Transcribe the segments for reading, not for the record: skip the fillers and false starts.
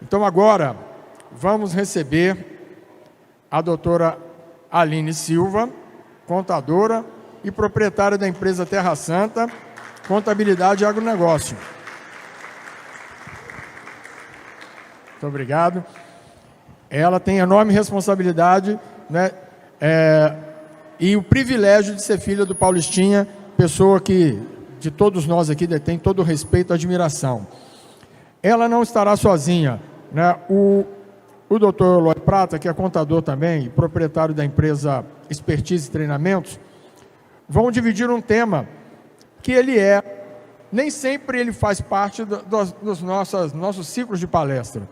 Então, agora, vamos receber a doutora Aline Silva, contadora e proprietária da empresa Terra Santa, Contabilidade e Agronegócio. Muito obrigado. Ela tem enorme responsabilidade, né, e o privilégio de ser filha do Paulistinha, pessoa que, de todos nós aqui, detém todo o respeito e admiração. Ela não estará sozinha, né? O doutor Eloy Prata, que é contador também e proprietário da empresa Expertise e Treinamentos, vão dividir um tema que nem sempre ele faz parte dos nossos ciclos de palestra.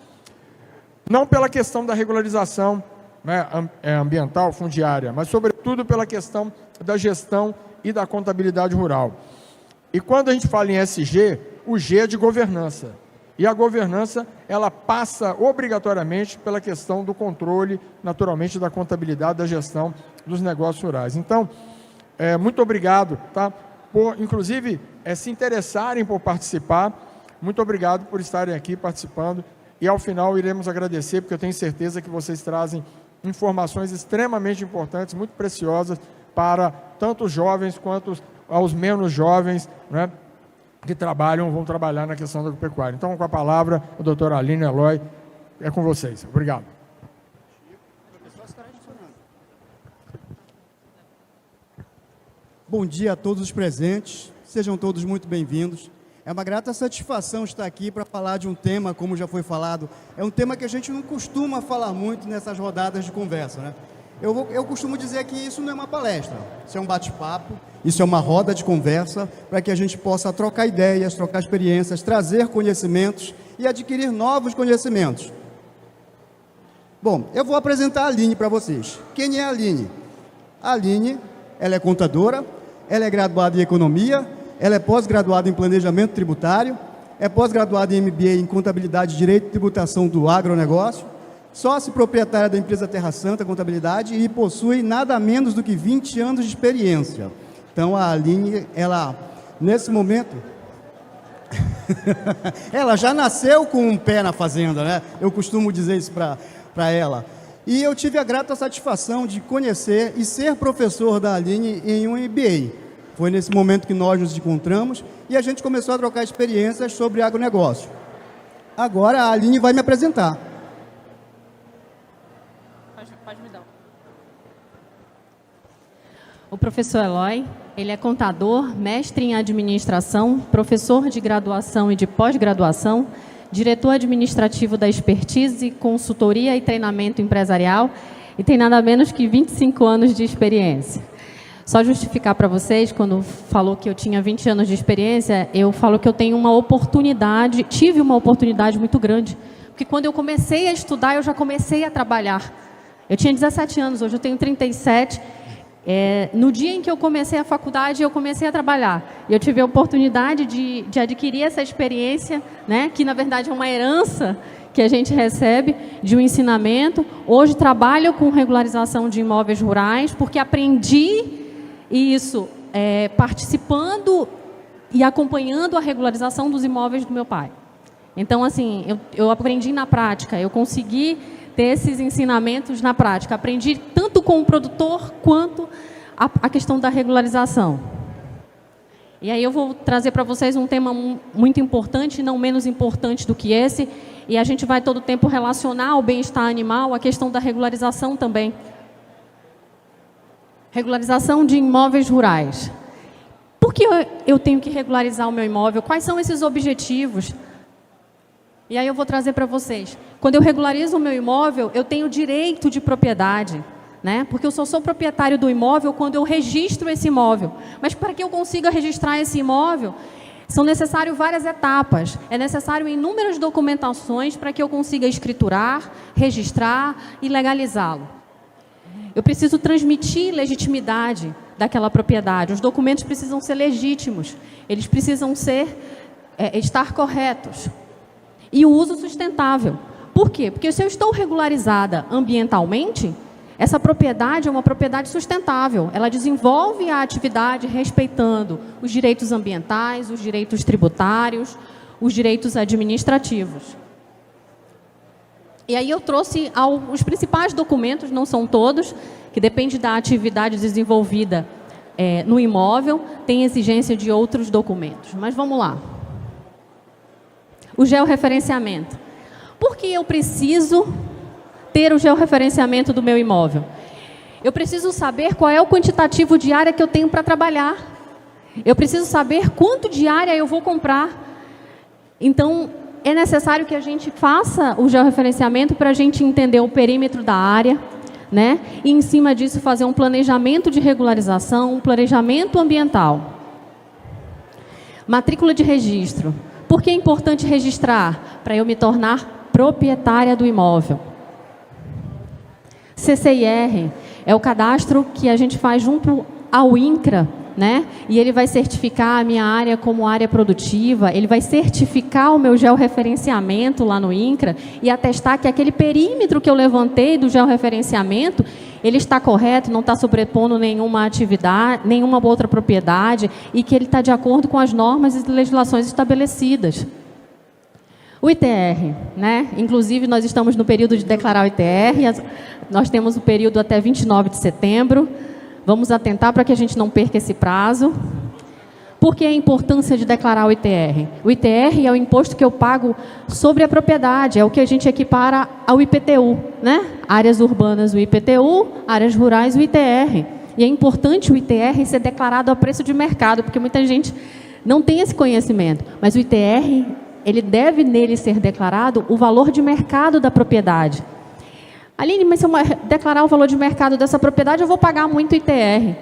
Não pela questão da regularização, né, ambiental, fundiária, mas sobretudo pela questão da gestão e da contabilidade rural. E quando a gente fala em SG, o G é de governança. E a governança, ela passa obrigatoriamente pela questão do controle, naturalmente, da contabilidade, da gestão dos negócios rurais. Então, muito obrigado, tá, por, inclusive, se interessarem por participar. Muito obrigado por estarem aqui participando. E, ao final, iremos agradecer, porque eu tenho certeza que vocês trazem informações extremamente importantes, muito preciosas, para tanto os jovens quanto aos menos jovens, né, que vão trabalhar na questão da agropecuária. Então, com a palavra, o doutor Aline Eloy, é com vocês. Obrigado. Bom dia a todos os presentes, sejam todos muito bem-vindos. É uma grata satisfação estar aqui para falar de um tema, como já foi falado, é um tema que a gente não costuma falar muito nessas rodadas de conversa, né? Eu costumo dizer que isso não é uma palestra, isso é um bate-papo, isso é uma roda de conversa para que a gente possa trocar ideias, trocar experiências, trazer conhecimentos e adquirir novos conhecimentos. Bom, eu vou apresentar a Aline para vocês. Quem é a Aline? A Aline, ela é contadora, ela é graduada em Economia, ela é pós-graduada em Planejamento Tributário, é pós-graduada em MBA em Contabilidade, Direito e Tributação do Agronegócio, sócio proprietária da empresa Terra Santa Contabilidade e possui nada menos do que 20 anos de experiência. Então, a Aline, ela, nesse momento, ela já nasceu com um pé na fazenda, né? Eu costumo dizer isso para ela. E eu tive a grata satisfação de conhecer e ser professor da Aline em um MBA. Foi nesse momento que nós nos encontramos e a gente começou a trocar experiências sobre agronegócio. Agora, a Aline vai me apresentar. Pode me dar. O professor Eloy, ele é contador, mestre em administração, professor de graduação e de pós-graduação, diretor administrativo da Expertise, consultoria e treinamento empresarial e tem nada menos que 25 anos de experiência. Só justificar para vocês, quando falou que eu tinha 20 anos de experiência, eu falo que eu tenho tive uma oportunidade muito grande, porque quando eu comecei a estudar, eu já comecei a trabalhar. Eu tinha 17 anos, hoje eu tenho 37. No dia em que eu comecei a faculdade, eu comecei a trabalhar. E eu tive a oportunidade de adquirir essa experiência, né, que, na verdade, é uma herança que a gente recebe de um ensinamento. Hoje trabalho com regularização de imóveis rurais, porque aprendi isso participando e acompanhando a regularização dos imóveis do meu pai. Então, assim, eu aprendi na prática, eu consegui ter esses ensinamentos na prática. Aprendi tanto com o produtor quanto a questão da regularização. E aí eu vou trazer para vocês um tema muito importante, não menos importante do que esse, e a gente vai todo o tempo relacionar o bem-estar animal à questão da regularização também. Regularização de imóveis rurais. Por que eu tenho que regularizar o meu imóvel? Quais são esses objetivos? E aí eu vou trazer para vocês. Quando eu regularizo o meu imóvel, eu tenho direito de propriedade, né? Porque eu só sou proprietário do imóvel quando eu registro esse imóvel. Mas para que eu consiga registrar esse imóvel, são necessárias várias etapas. É necessário inúmeras documentações para que eu consiga escriturar, registrar e legalizá-lo. Eu preciso transmitir legitimidade daquela propriedade. Os documentos precisam ser legítimos. Eles precisam estar corretos. E o uso sustentável. Por quê? Porque se eu estou regularizada ambientalmente, essa propriedade é uma propriedade sustentável. Ela desenvolve a atividade respeitando os direitos ambientais, os direitos tributários, os direitos administrativos. E aí eu trouxe os principais documentos, não são todos, que depende da atividade desenvolvida no imóvel, tem exigência de outros documentos. Mas vamos lá. O georreferenciamento. Por que eu preciso ter o georreferenciamento do meu imóvel? Eu preciso saber qual é o quantitativo de área que eu tenho para trabalhar. Eu preciso saber quanto de área eu vou comprar. Então, é necessário que a gente faça o georreferenciamento para a gente entender o perímetro da área, né? E, em cima disso, fazer um planejamento de regularização, um planejamento ambiental. Matrícula de registro. Por que é importante registrar? Para eu me tornar proprietária do imóvel. CCIR é o cadastro que a gente faz junto ao INCRA, né? E ele vai certificar a minha área como área produtiva, ele vai certificar o meu georreferenciamento lá no INCRA e atestar que aquele perímetro que eu levantei do georreferenciamento, ele está correto, não está sobrepondo nenhuma atividade, nenhuma outra propriedade e que ele está de acordo com as normas e legislações estabelecidas. O ITR, né? Inclusive nós estamos no período de declarar o ITR, nós temos o período até 29 de setembro, vamos atentar para que a gente não perca esse prazo. Por que a importância de declarar o ITR? O ITR é o imposto que eu pago sobre a propriedade, é o que a gente equipara ao IPTU, né? Áreas urbanas o IPTU, áreas rurais o ITR. E é importante o ITR ser declarado a preço de mercado, porque muita gente não tem esse conhecimento. Mas o ITR, ele deve nele ser declarado o valor de mercado da propriedade. Aline, mas se eu declarar o valor de mercado dessa propriedade, eu vou pagar muito ITR.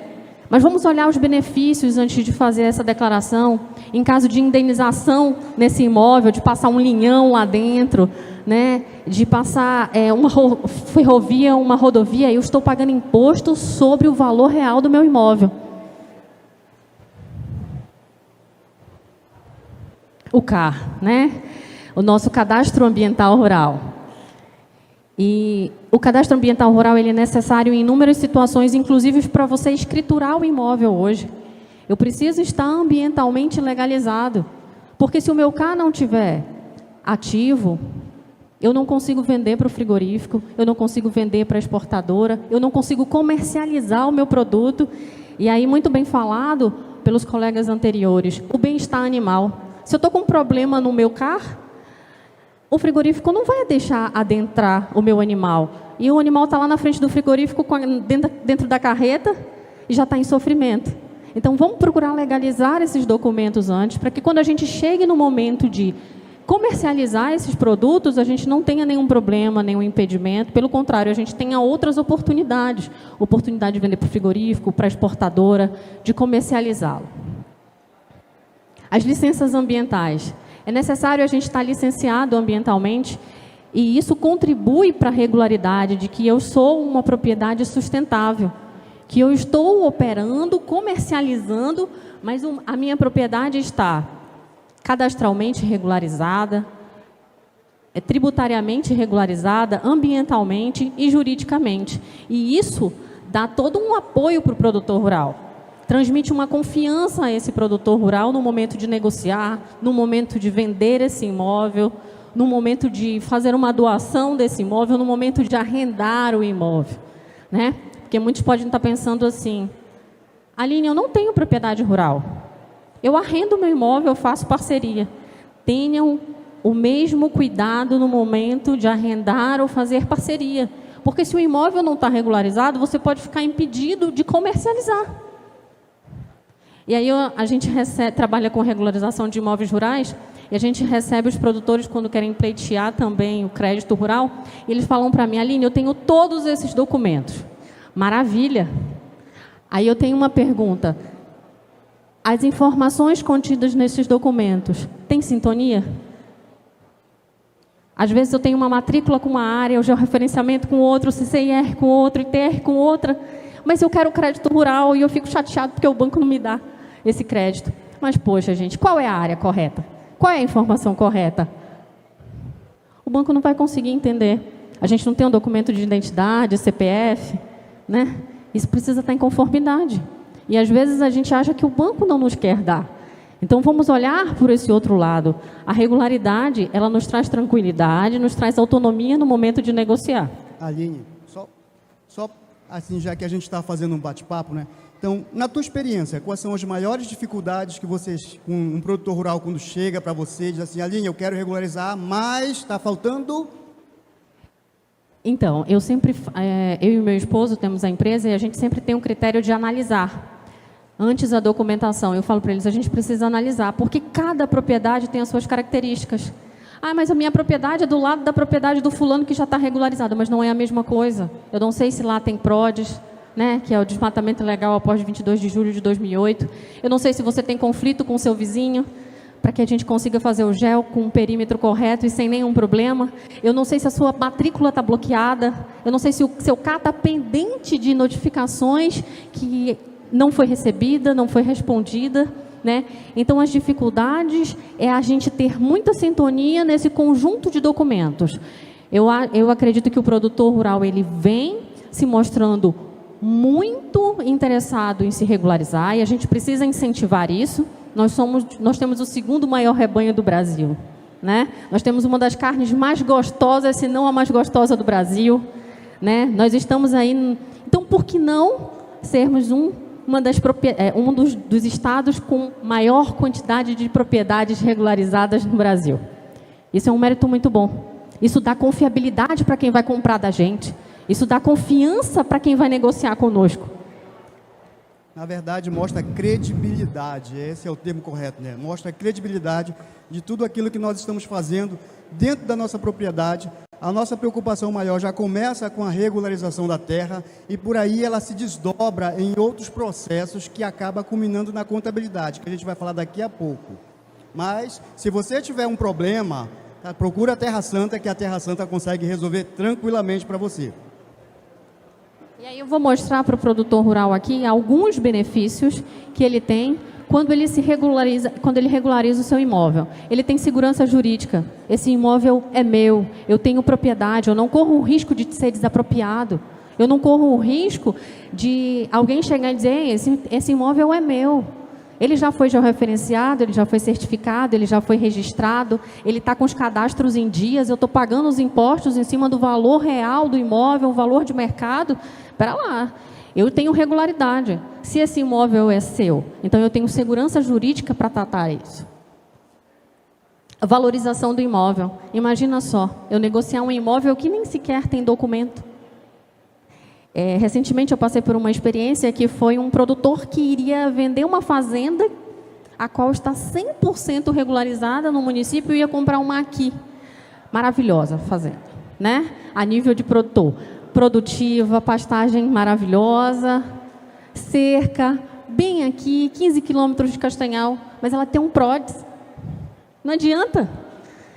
Mas vamos olhar os benefícios antes de fazer essa declaração. Em caso de indenização nesse imóvel, de passar um linhão lá dentro, né, de passar uma ferrovia, uma rodovia, eu estou pagando imposto sobre o valor real do meu imóvel. O CAR, né? O nosso Cadastro Ambiental Rural. E o Cadastro Ambiental Rural ele é necessário em inúmeras situações, inclusive para você escriturar o imóvel hoje. Eu preciso estar ambientalmente legalizado, porque se o meu CAR não estiver ativo, eu não consigo vender para o frigorífico, eu não consigo vender para a exportadora, eu não consigo comercializar o meu produto. E aí, muito bem falado pelos colegas anteriores, o bem-estar animal. Se eu estou com um problema no meu CAR, o frigorífico não vai deixar adentrar o meu animal. E o animal está lá na frente do frigorífico, dentro da carreta, e já está em sofrimento. Então, vamos procurar legalizar esses documentos antes, para que quando a gente chegue no momento de comercializar esses produtos, a gente não tenha nenhum problema, nenhum impedimento. Pelo contrário, a gente tenha outras oportunidades. Oportunidade de vender para o frigorífico, para a exportadora, de comercializá-lo. As licenças ambientais. É necessário a gente estar licenciado ambientalmente e isso contribui para a regularidade de que eu sou uma propriedade sustentável, que eu estou operando, comercializando, mas a minha propriedade está cadastralmente regularizada, tributariamente regularizada, ambientalmente e juridicamente. E isso dá todo um apoio para o produtor rural. Transmite uma confiança a esse produtor rural no momento de negociar, no momento de vender esse imóvel, no momento de fazer uma doação desse imóvel, no momento de arrendar o imóvel, né? Porque muitos podem estar pensando assim, Aline, eu não tenho propriedade rural, eu arrendo meu imóvel, eu faço parceria. Tenham o mesmo cuidado no momento de arrendar ou fazer parceria, porque se o imóvel não está regularizado, você pode ficar impedido de comercializar. E aí a gente trabalha com regularização de imóveis rurais e a gente recebe os produtores quando querem pleitear também o crédito rural. E eles falam para mim, Aline, eu tenho todos esses documentos. Maravilha! Aí eu tenho uma pergunta. As informações contidas nesses documentos têm sintonia? Às vezes eu tenho uma matrícula com uma área, o georreferenciamento com outro, o CCIR com outro, ITR com outra, mas eu quero crédito rural e eu fico chateado porque o banco não me dá esse crédito. Mas, poxa, gente, qual é a área correta? Qual é a informação correta? O banco não vai conseguir entender. A gente não tem um documento de identidade, CPF, né? Isso precisa estar em conformidade. E, às vezes, a gente acha que o banco não nos quer dar. Então, vamos olhar por esse outro lado. A regularidade, ela nos traz tranquilidade, nos traz autonomia no momento de negociar. Aline, só assim, já que a gente está fazendo um bate-papo, né? Então, na tua experiência, quais são as maiores dificuldades que vocês, um produtor rural, quando chega para você e diz assim, Aline, eu quero regularizar, mas está faltando... Então, eu e meu esposo temos a empresa e a gente sempre tem um critério de analisar. Antes da documentação, eu falo para eles, a gente precisa analisar, porque cada propriedade tem as suas características. Ah, mas a minha propriedade é do lado da propriedade do fulano que já está regularizado, mas não é a mesma coisa. Eu não sei se lá tem PRODES, né, que é o desmatamento ilegal após 22 de julho de 2008. Eu não sei se você tem conflito com o seu vizinho, para que a gente consiga fazer o GEL com um perímetro correto e sem nenhum problema. Eu não sei se a sua matrícula está bloqueada. Eu não sei se o seu CAT está pendente de notificações que não foi recebida, não foi respondida, né? Então, as dificuldades é a gente ter muita sintonia nesse conjunto de documentos. Eu acredito que o produtor rural ele vem se mostrando muito interessado em se regularizar e a gente precisa incentivar isso. Nós temos o segundo maior rebanho do Brasil, né? Nós temos uma das carnes mais gostosas, se não a mais gostosa do Brasil, né? Nós estamos aí, então por que não sermos um dos estados com maior quantidade de propriedades regularizadas no Brasil? Isso é um mérito muito bom. Isso dá confiabilidade para quem vai comprar da gente. Isso dá confiança para quem vai negociar conosco. Na verdade, mostra credibilidade, esse é o termo correto, né? Mostra a credibilidade de tudo aquilo que nós estamos fazendo dentro da nossa propriedade. A nossa preocupação maior já começa com a regularização da terra e por aí ela se desdobra em outros processos que acaba culminando na contabilidade, que a gente vai falar daqui a pouco. Mas, se você tiver um problema, procura a Terra Santa, que a Terra Santa consegue resolver tranquilamente para você. E aí eu vou mostrar para o produtor rural aqui alguns benefícios que ele tem quando ele regulariza o seu imóvel. Ele tem segurança jurídica. Esse imóvel é meu, eu tenho propriedade, eu não corro o risco de ser desapropriado. Eu não corro o risco de alguém chegar e dizer, esse imóvel é meu. Ele já foi georreferenciado, ele já foi certificado, ele já foi registrado, ele está com os cadastros em dias, eu estou pagando os impostos em cima do valor real do imóvel, o valor de mercado. Espera lá, eu tenho regularidade. Se esse imóvel é seu, então eu tenho segurança jurídica para tratar isso. A valorização do imóvel. Imagina só, eu negociar um imóvel que nem sequer tem documento. Recentemente eu passei por uma experiência que foi um produtor que iria vender uma fazenda, a qual está 100% regularizada no município, e ia comprar uma aqui. Maravilhosa fazenda, né? A nível de produtor. Produtiva, pastagem maravilhosa, cerca, bem aqui, 15 quilômetros de Castanhal, mas ela tem um PRODES. Não adianta.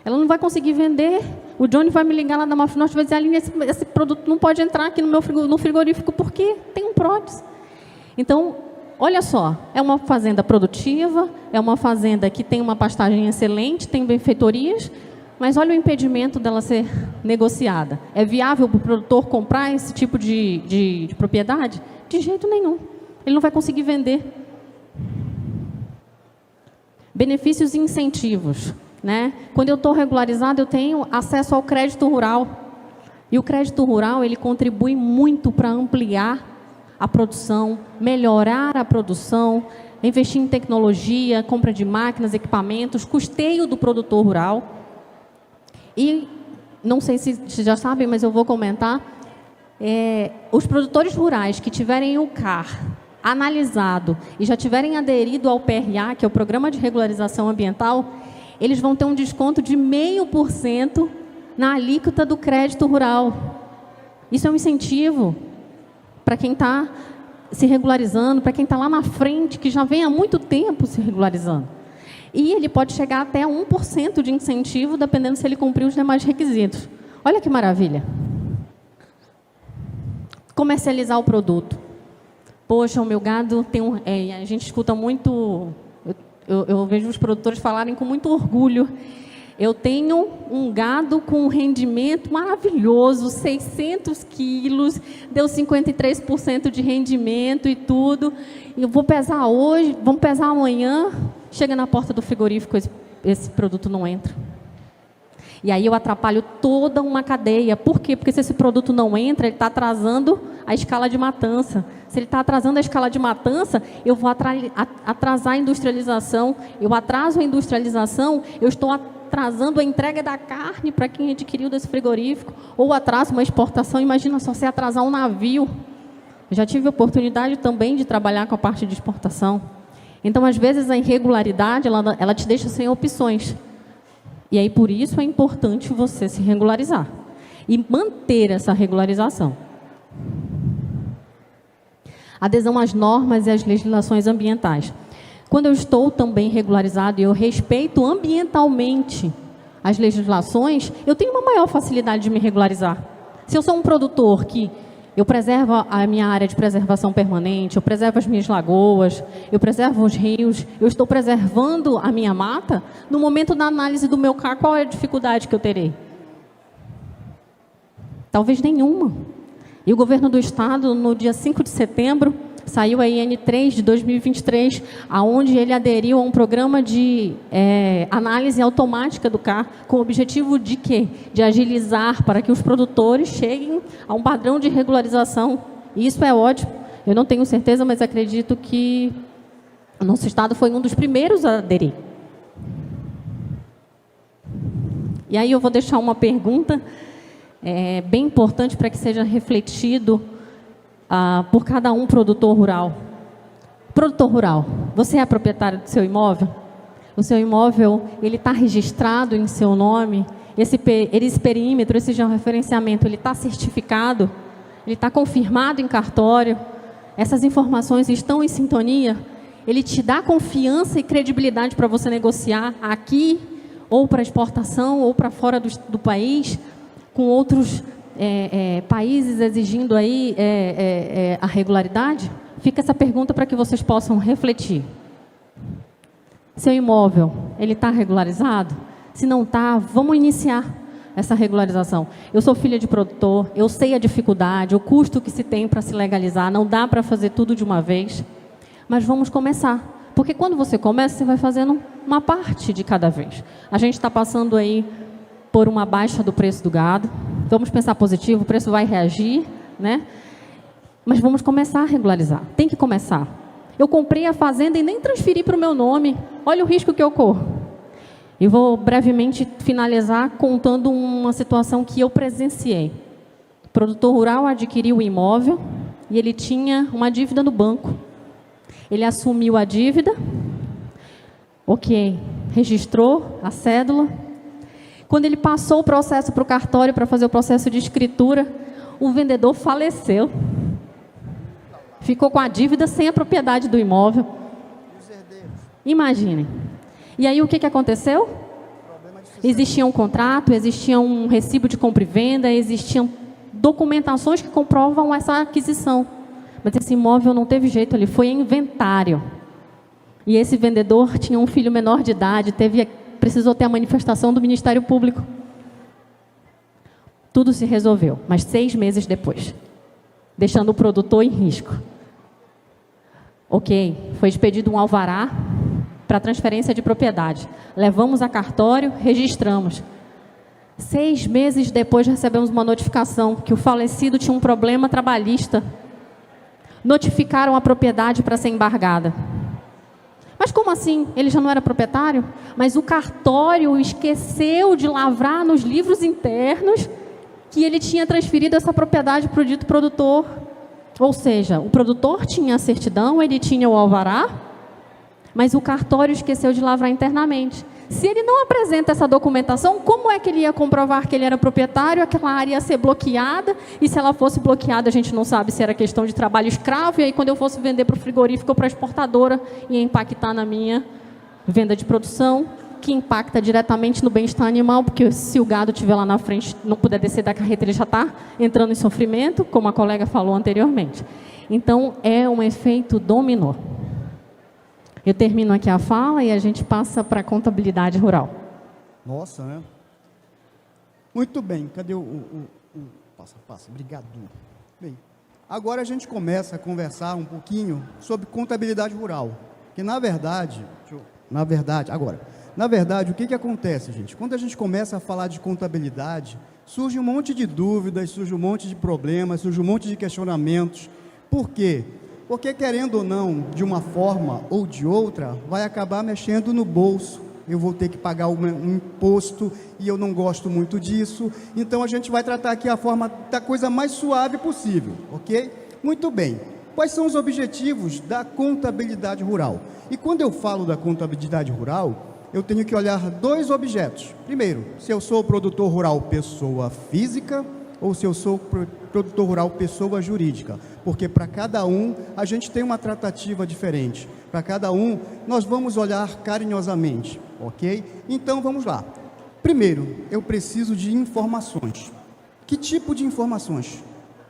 Ela não vai conseguir vender. O Johnny vai me ligar lá da Mafinorte e vai dizer, Aline, esse produto não pode entrar aqui no frigorífico porque tem um PRODES. Então, olha só, é uma fazenda produtiva, é uma fazenda que tem uma pastagem excelente, tem benfeitorias, mas olha o impedimento dela ser negociada. É viável para o produtor comprar esse tipo de propriedade? De jeito nenhum. Ele não vai conseguir vender. Benefícios e incentivos, né? Quando eu estou regularizado, eu tenho acesso ao crédito rural. E o crédito rural, ele contribui muito para ampliar a produção, melhorar a produção, investir em tecnologia, compra de máquinas, equipamentos, custeio do produtor rural. E, não sei se já sabem, mas eu vou comentar, os produtores rurais que tiverem o CAR analisado e já tiverem aderido ao PRA, que é o Programa de Regularização Ambiental, eles vão ter um desconto de 0,5% na alíquota do crédito rural. Isso é um incentivo para quem está se regularizando, para quem está lá na frente, que já vem há muito tempo se regularizando. E ele pode chegar até 1% de incentivo, dependendo se ele cumprir os demais requisitos. Olha que maravilha. Comercializar o produto. Poxa, o meu gado tem a gente escuta muito, eu vejo os produtores falarem com muito orgulho. Eu tenho um gado com um rendimento maravilhoso, 600 quilos, deu 53% de rendimento e tudo. Eu vou pesar hoje, vamos pesar amanhã, chega na porta do frigorífico, esse produto não entra. E aí eu atrapalho toda uma cadeia. Por quê? Porque se esse produto não entra, ele está atrasando a escala de matança. Se ele está atrasando a escala de matança, eu vou atrasar a industrialização. Eu atraso a industrialização, eu estou atrasando a entrega da carne para quem adquiriu desse frigorífico. Ou atraso uma exportação. Imagina só você atrasar um navio. Eu já tive a oportunidade também de trabalhar com a parte de exportação. Então, às vezes, a irregularidade, ela te deixa sem opções. E aí, por isso, é importante você se regularizar e manter essa regularização. Adesão às normas e às legislações ambientais. Quando eu estou também regularizado e eu respeito ambientalmente as legislações, eu tenho uma maior facilidade de me regularizar. Se eu sou um produtor que eu preservo a minha área de preservação permanente, eu preservo as minhas lagoas, eu preservo os rios, eu estou preservando a minha mata, no momento da análise do meu CAR, qual é a dificuldade que eu terei? Talvez nenhuma. E o governo do estado, no dia 5 de setembro, saiu a IN 3 de 2023, aonde ele aderiu a um programa de análise automática do CAR, com o objetivo de quê? De agilizar para que os produtores cheguem a um padrão de regularização. E isso é ótimo. Eu não tenho certeza, mas acredito que o nosso estado foi um dos primeiros a aderir. E aí eu vou deixar uma pergunta bem importante para que seja refletido por cada um produtor rural. Produtor rural, você é proprietário do seu imóvel? O seu imóvel, ele está registrado em seu nome? Esse perímetro, esse georreferenciamento, ele está certificado? Ele está confirmado em cartório? Essas informações estão em sintonia? Ele te dá confiança e credibilidade para você negociar aqui, ou para exportação, ou para fora do país, com outros países exigindo aí a regularidade? Fica essa pergunta para que vocês possam refletir. Seu imóvel, ele está regularizado? Se não está, vamos iniciar essa regularização. Eu sou filha de produtor, eu sei a dificuldade, o custo que se tem para se legalizar, não dá para fazer tudo de uma vez, mas vamos começar. Porque quando você começa, você vai fazendo uma parte de cada vez. A gente está passando aí por uma baixa do preço do gado. Vamos pensar positivo, o preço vai reagir, né? Mas vamos começar a regularizar. Tem que começar. Eu comprei a fazenda e nem transferi para o meu nome. Olha o risco que eu corro. E vou brevemente finalizar contando uma situação que eu presenciei. O produtor rural adquiriu o imóvel e ele tinha uma dívida no banco. Ele assumiu a dívida, registrou a cédula. Quando ele passou o processo para o cartório para fazer o processo de escritura, o vendedor faleceu. Ficou com a dívida sem a propriedade do imóvel. Imaginem. E aí o que aconteceu? Existia um contrato, existia um recibo de compra e venda, existiam documentações que comprovam essa aquisição. Mas esse imóvel não teve jeito, ele foi em inventário. E esse vendedor tinha um filho menor de idade, precisou ter a manifestação do Ministério Público. Tudo se resolveu, mas 6 meses depois, deixando o produtor em risco. Foi expedido um alvará para transferência de propriedade. Levamos a cartório, registramos. 6 meses depois recebemos uma notificação que o falecido tinha um problema trabalhista. Notificaram a propriedade para ser embargada. Mas como assim? Ele já não era proprietário? Mas o cartório esqueceu de lavrar nos livros internos que ele tinha transferido essa propriedade para o dito produtor. Ou seja, o produtor tinha a certidão, ele tinha o alvará, mas o cartório esqueceu de lavrar internamente. Se ele não apresenta essa documentação, como é que ele ia comprovar que ele era proprietário? Aquela área ia ser bloqueada, e se ela fosse bloqueada, a gente não sabe se era questão de trabalho escravo, e aí quando eu fosse vender para o frigorífico ou para a exportadora, ia impactar na minha venda de produção, que impacta diretamente no bem-estar animal, porque se o gado estiver lá na frente, não puder descer da carreta, ele já está entrando em sofrimento, como a colega falou anteriormente. Então, é um efeito dominó. Eu termino aqui a fala e a gente passa para a contabilidade rural. Nossa, né? Muito bem. Cadê Passa. Obrigado. Bem, agora a gente começa a conversar um pouquinho sobre contabilidade rural. Que, na verdade, deixa eu Na verdade, o que acontece, gente? Quando a gente começa a falar de contabilidade, surge um monte de dúvidas, surge um monte de problemas, surge um monte de questionamentos. Por quê? Porque, querendo ou não, de uma forma ou de outra, vai acabar mexendo no bolso. Eu vou ter que pagar um imposto e eu não gosto muito disso. Então, a gente vai tratar aqui a forma da coisa mais suave possível, ok? Muito bem. Quais são os objetivos da contabilidade rural? E quando eu falo da contabilidade rural, eu tenho que olhar dois objetos. Primeiro, se eu sou produtor rural pessoa física ou se eu sou produtor rural pessoa jurídica. Porque para cada um, a gente tem uma tratativa diferente. Para cada um, nós vamos olhar carinhosamente, ok? Então, vamos lá. Primeiro, eu preciso de informações. Que tipo de informações?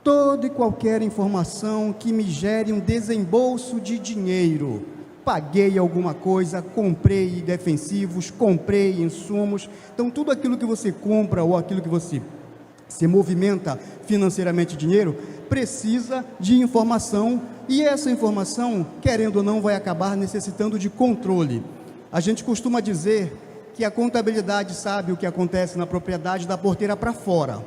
Toda e qualquer informação que me gere um desembolso de dinheiro. Paguei alguma coisa, comprei defensivos, comprei insumos. Então, tudo aquilo que você compra ou aquilo que você se movimenta financeiramente dinheiro, precisa de informação. E essa informação, querendo ou não, vai acabar necessitando de controle. A gente costuma dizer que a contabilidade sabe o que acontece na propriedade da porteira para fora.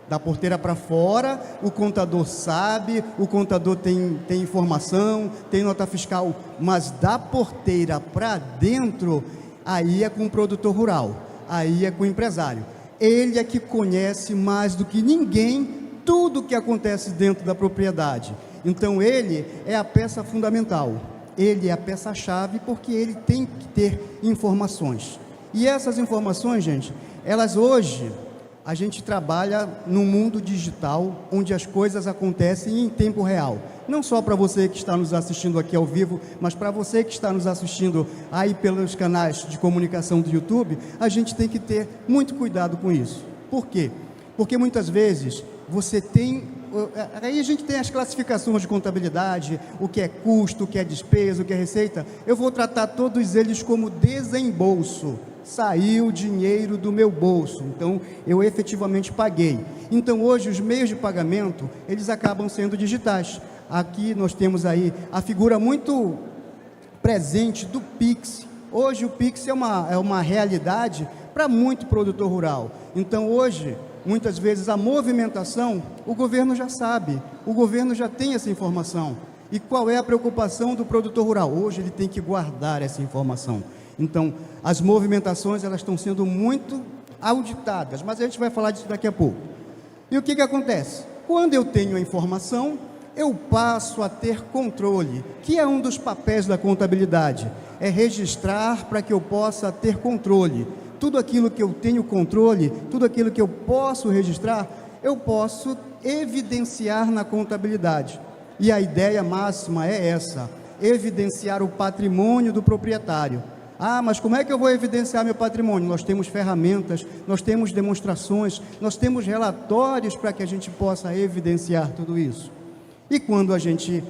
Da porteira para fora, o contador sabe, o contador tem informação, tem nota fiscal, mas da porteira para dentro, aí é com o produtor rural, aí é com o empresário. Ele é que conhece mais do que ninguém tudo o que acontece dentro da propriedade. Então, ele é a peça fundamental, ele é a peça-chave, porque ele tem que ter informações. E essas informações, gente, elas hoje... A gente trabalha num mundo digital, onde as coisas acontecem em tempo real. Não só para você que está nos assistindo aqui ao vivo, mas para você que está nos assistindo aí pelos canais de comunicação do YouTube, a gente tem que ter muito cuidado com isso. Por quê? Porque muitas vezes você tem... Aí a gente tem as classificações de contabilidade, o que é custo, o que é despesa, o que é receita. Eu vou tratar todos eles como desembolso. Saiu dinheiro do meu bolso, então eu efetivamente paguei. Então hoje os meios de pagamento, eles acabam sendo digitais. Aqui nós temos aí a figura muito presente do Pix. Hoje o Pix é uma realidade para muito produtor rural. Então hoje, muitas vezes a movimentação, o governo já sabe, o governo já tem essa informação. E qual é a preocupação do produtor rural? Hoje ele tem que guardar essa informação. Então, as movimentações, elas estão sendo muito auditadas, mas a gente vai falar disso daqui a pouco. E o que acontece? Quando eu tenho a informação, eu passo a ter controle, que é um dos papéis da contabilidade, é registrar para que eu possa ter controle. Tudo aquilo que eu tenho controle, tudo aquilo que eu posso registrar, eu posso evidenciar na contabilidade. E a ideia máxima é essa, evidenciar o patrimônio do proprietário. Ah, mas como é que eu vou evidenciar meu patrimônio? Nós temos ferramentas, nós temos demonstrações, nós temos relatórios para que a gente possa evidenciar tudo isso. E quando a gente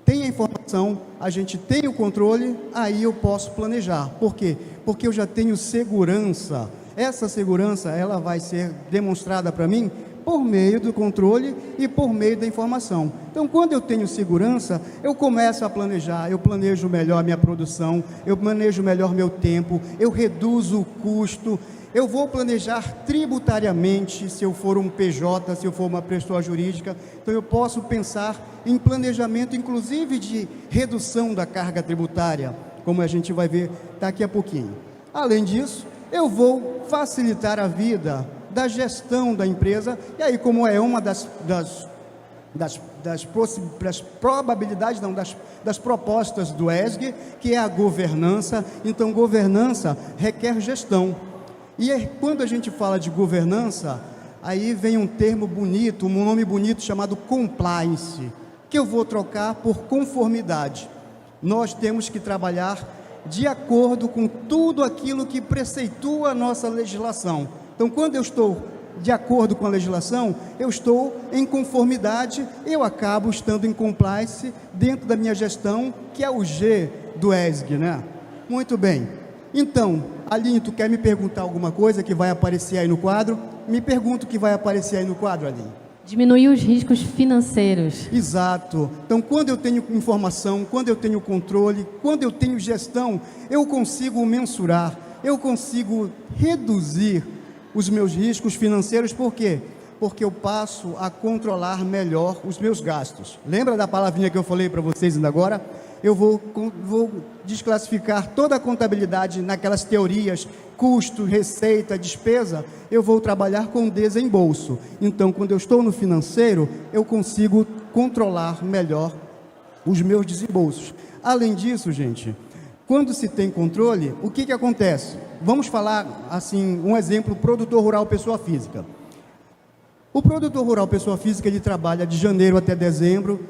tem a informação, a gente tem o controle, aí eu posso planejar. Por quê? Porque eu já tenho segurança. Essa segurança, ela vai ser demonstrada para mim por meio do controle e por meio da informação. Então, quando eu tenho segurança, eu começo a planejar, eu planejo melhor a minha produção, eu planejo melhor meu tempo, eu reduzo o custo, eu vou planejar tributariamente, se eu for um PJ, se eu for uma pessoa jurídica, então eu posso pensar em planejamento, inclusive de redução da carga tributária, como a gente vai ver daqui a pouquinho. Além disso, eu vou facilitar a vida da gestão da empresa, e aí como é uma das probabilidades, não, das propostas do ESG, que é a governança. Então governança requer gestão, e quando a gente fala de governança, aí vem um termo bonito, um nome bonito chamado compliance, que eu vou trocar por conformidade. Nós temos que trabalhar de acordo com tudo aquilo que preceitua a nossa legislação. Então, quando eu estou de acordo com a legislação, eu estou em conformidade, eu acabo estando em compliance dentro da minha gestão, que é o G do ESG, né? Muito bem. Então, Aline, tu quer me perguntar alguma coisa que vai aparecer aí no quadro? Me pergunta o que vai aparecer aí no quadro, Aline. Diminuir os riscos financeiros. Exato. Então, quando eu tenho informação, quando eu tenho controle, quando eu tenho gestão, eu consigo mensurar, eu consigo reduzir os meus riscos financeiros. Por quê? Porque eu passo a controlar melhor os meus gastos. Lembra da palavrinha que eu falei para vocês ainda agora? Eu vou desclassificar toda a contabilidade naquelas teorias, custo, receita, despesa, eu vou trabalhar com desembolso. Então, quando eu estou no financeiro, eu consigo controlar melhor os meus desembolsos. Além disso, gente, quando se tem controle, o que acontece? Vamos falar, assim, um exemplo, produtor rural, pessoa física. O produtor rural, pessoa física, ele trabalha de janeiro até dezembro,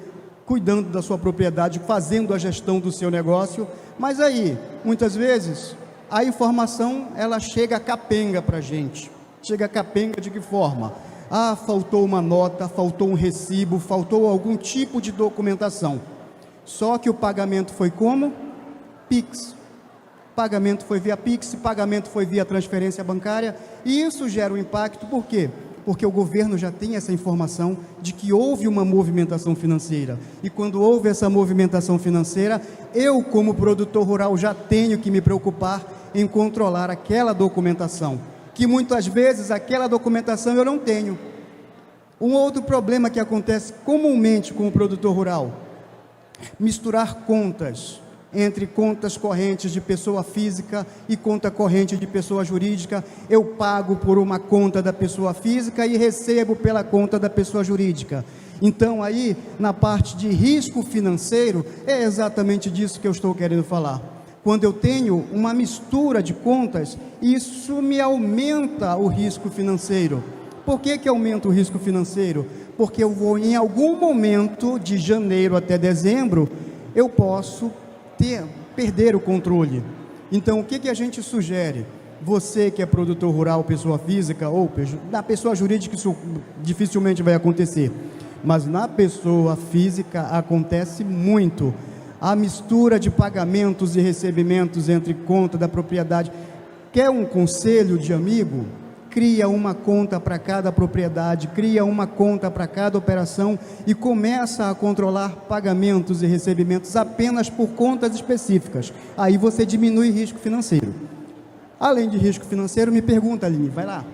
cuidando da sua propriedade, fazendo a gestão do seu negócio, mas aí, muitas vezes, a informação, ela chega capenga para a gente. Chega capenga de que forma? Ah, faltou uma nota, faltou um recibo, faltou algum tipo de documentação. Só que o pagamento foi como? Pix. Pagamento foi via Pix, pagamento foi via transferência bancária, e isso gera um impacto, por quê? Porque o governo já tem essa informação de que houve uma movimentação financeira. E quando houve essa movimentação financeira, eu, como produtor rural, já tenho que me preocupar em controlar aquela documentação, que muitas vezes aquela documentação eu não tenho. Um outro problema que acontece comumente com o produtor rural: misturar contas, entre contas correntes de pessoa física e conta corrente de pessoa jurídica. Eu pago por uma conta da pessoa física e recebo pela conta da pessoa jurídica. Então, aí, na parte de risco financeiro, é exatamente disso que eu estou querendo falar. Quando eu tenho uma mistura de contas, isso me aumenta o risco financeiro. Por que aumenta o risco financeiro? Porque eu vou, em algum momento, de janeiro até dezembro, eu posso perder o controle. Então, o que a gente sugere? Você que é produtor rural, pessoa física, ou na pessoa jurídica isso dificilmente vai acontecer, mas na pessoa física acontece muito. A mistura de pagamentos e recebimentos entre conta da propriedade. Quer um conselho de amigo? Cria uma conta para cada propriedade, cria uma conta para cada operação e começa a controlar pagamentos e recebimentos apenas por contas específicas. Aí você diminui risco financeiro. Além de risco financeiro, me pergunta, Aline, vai lá.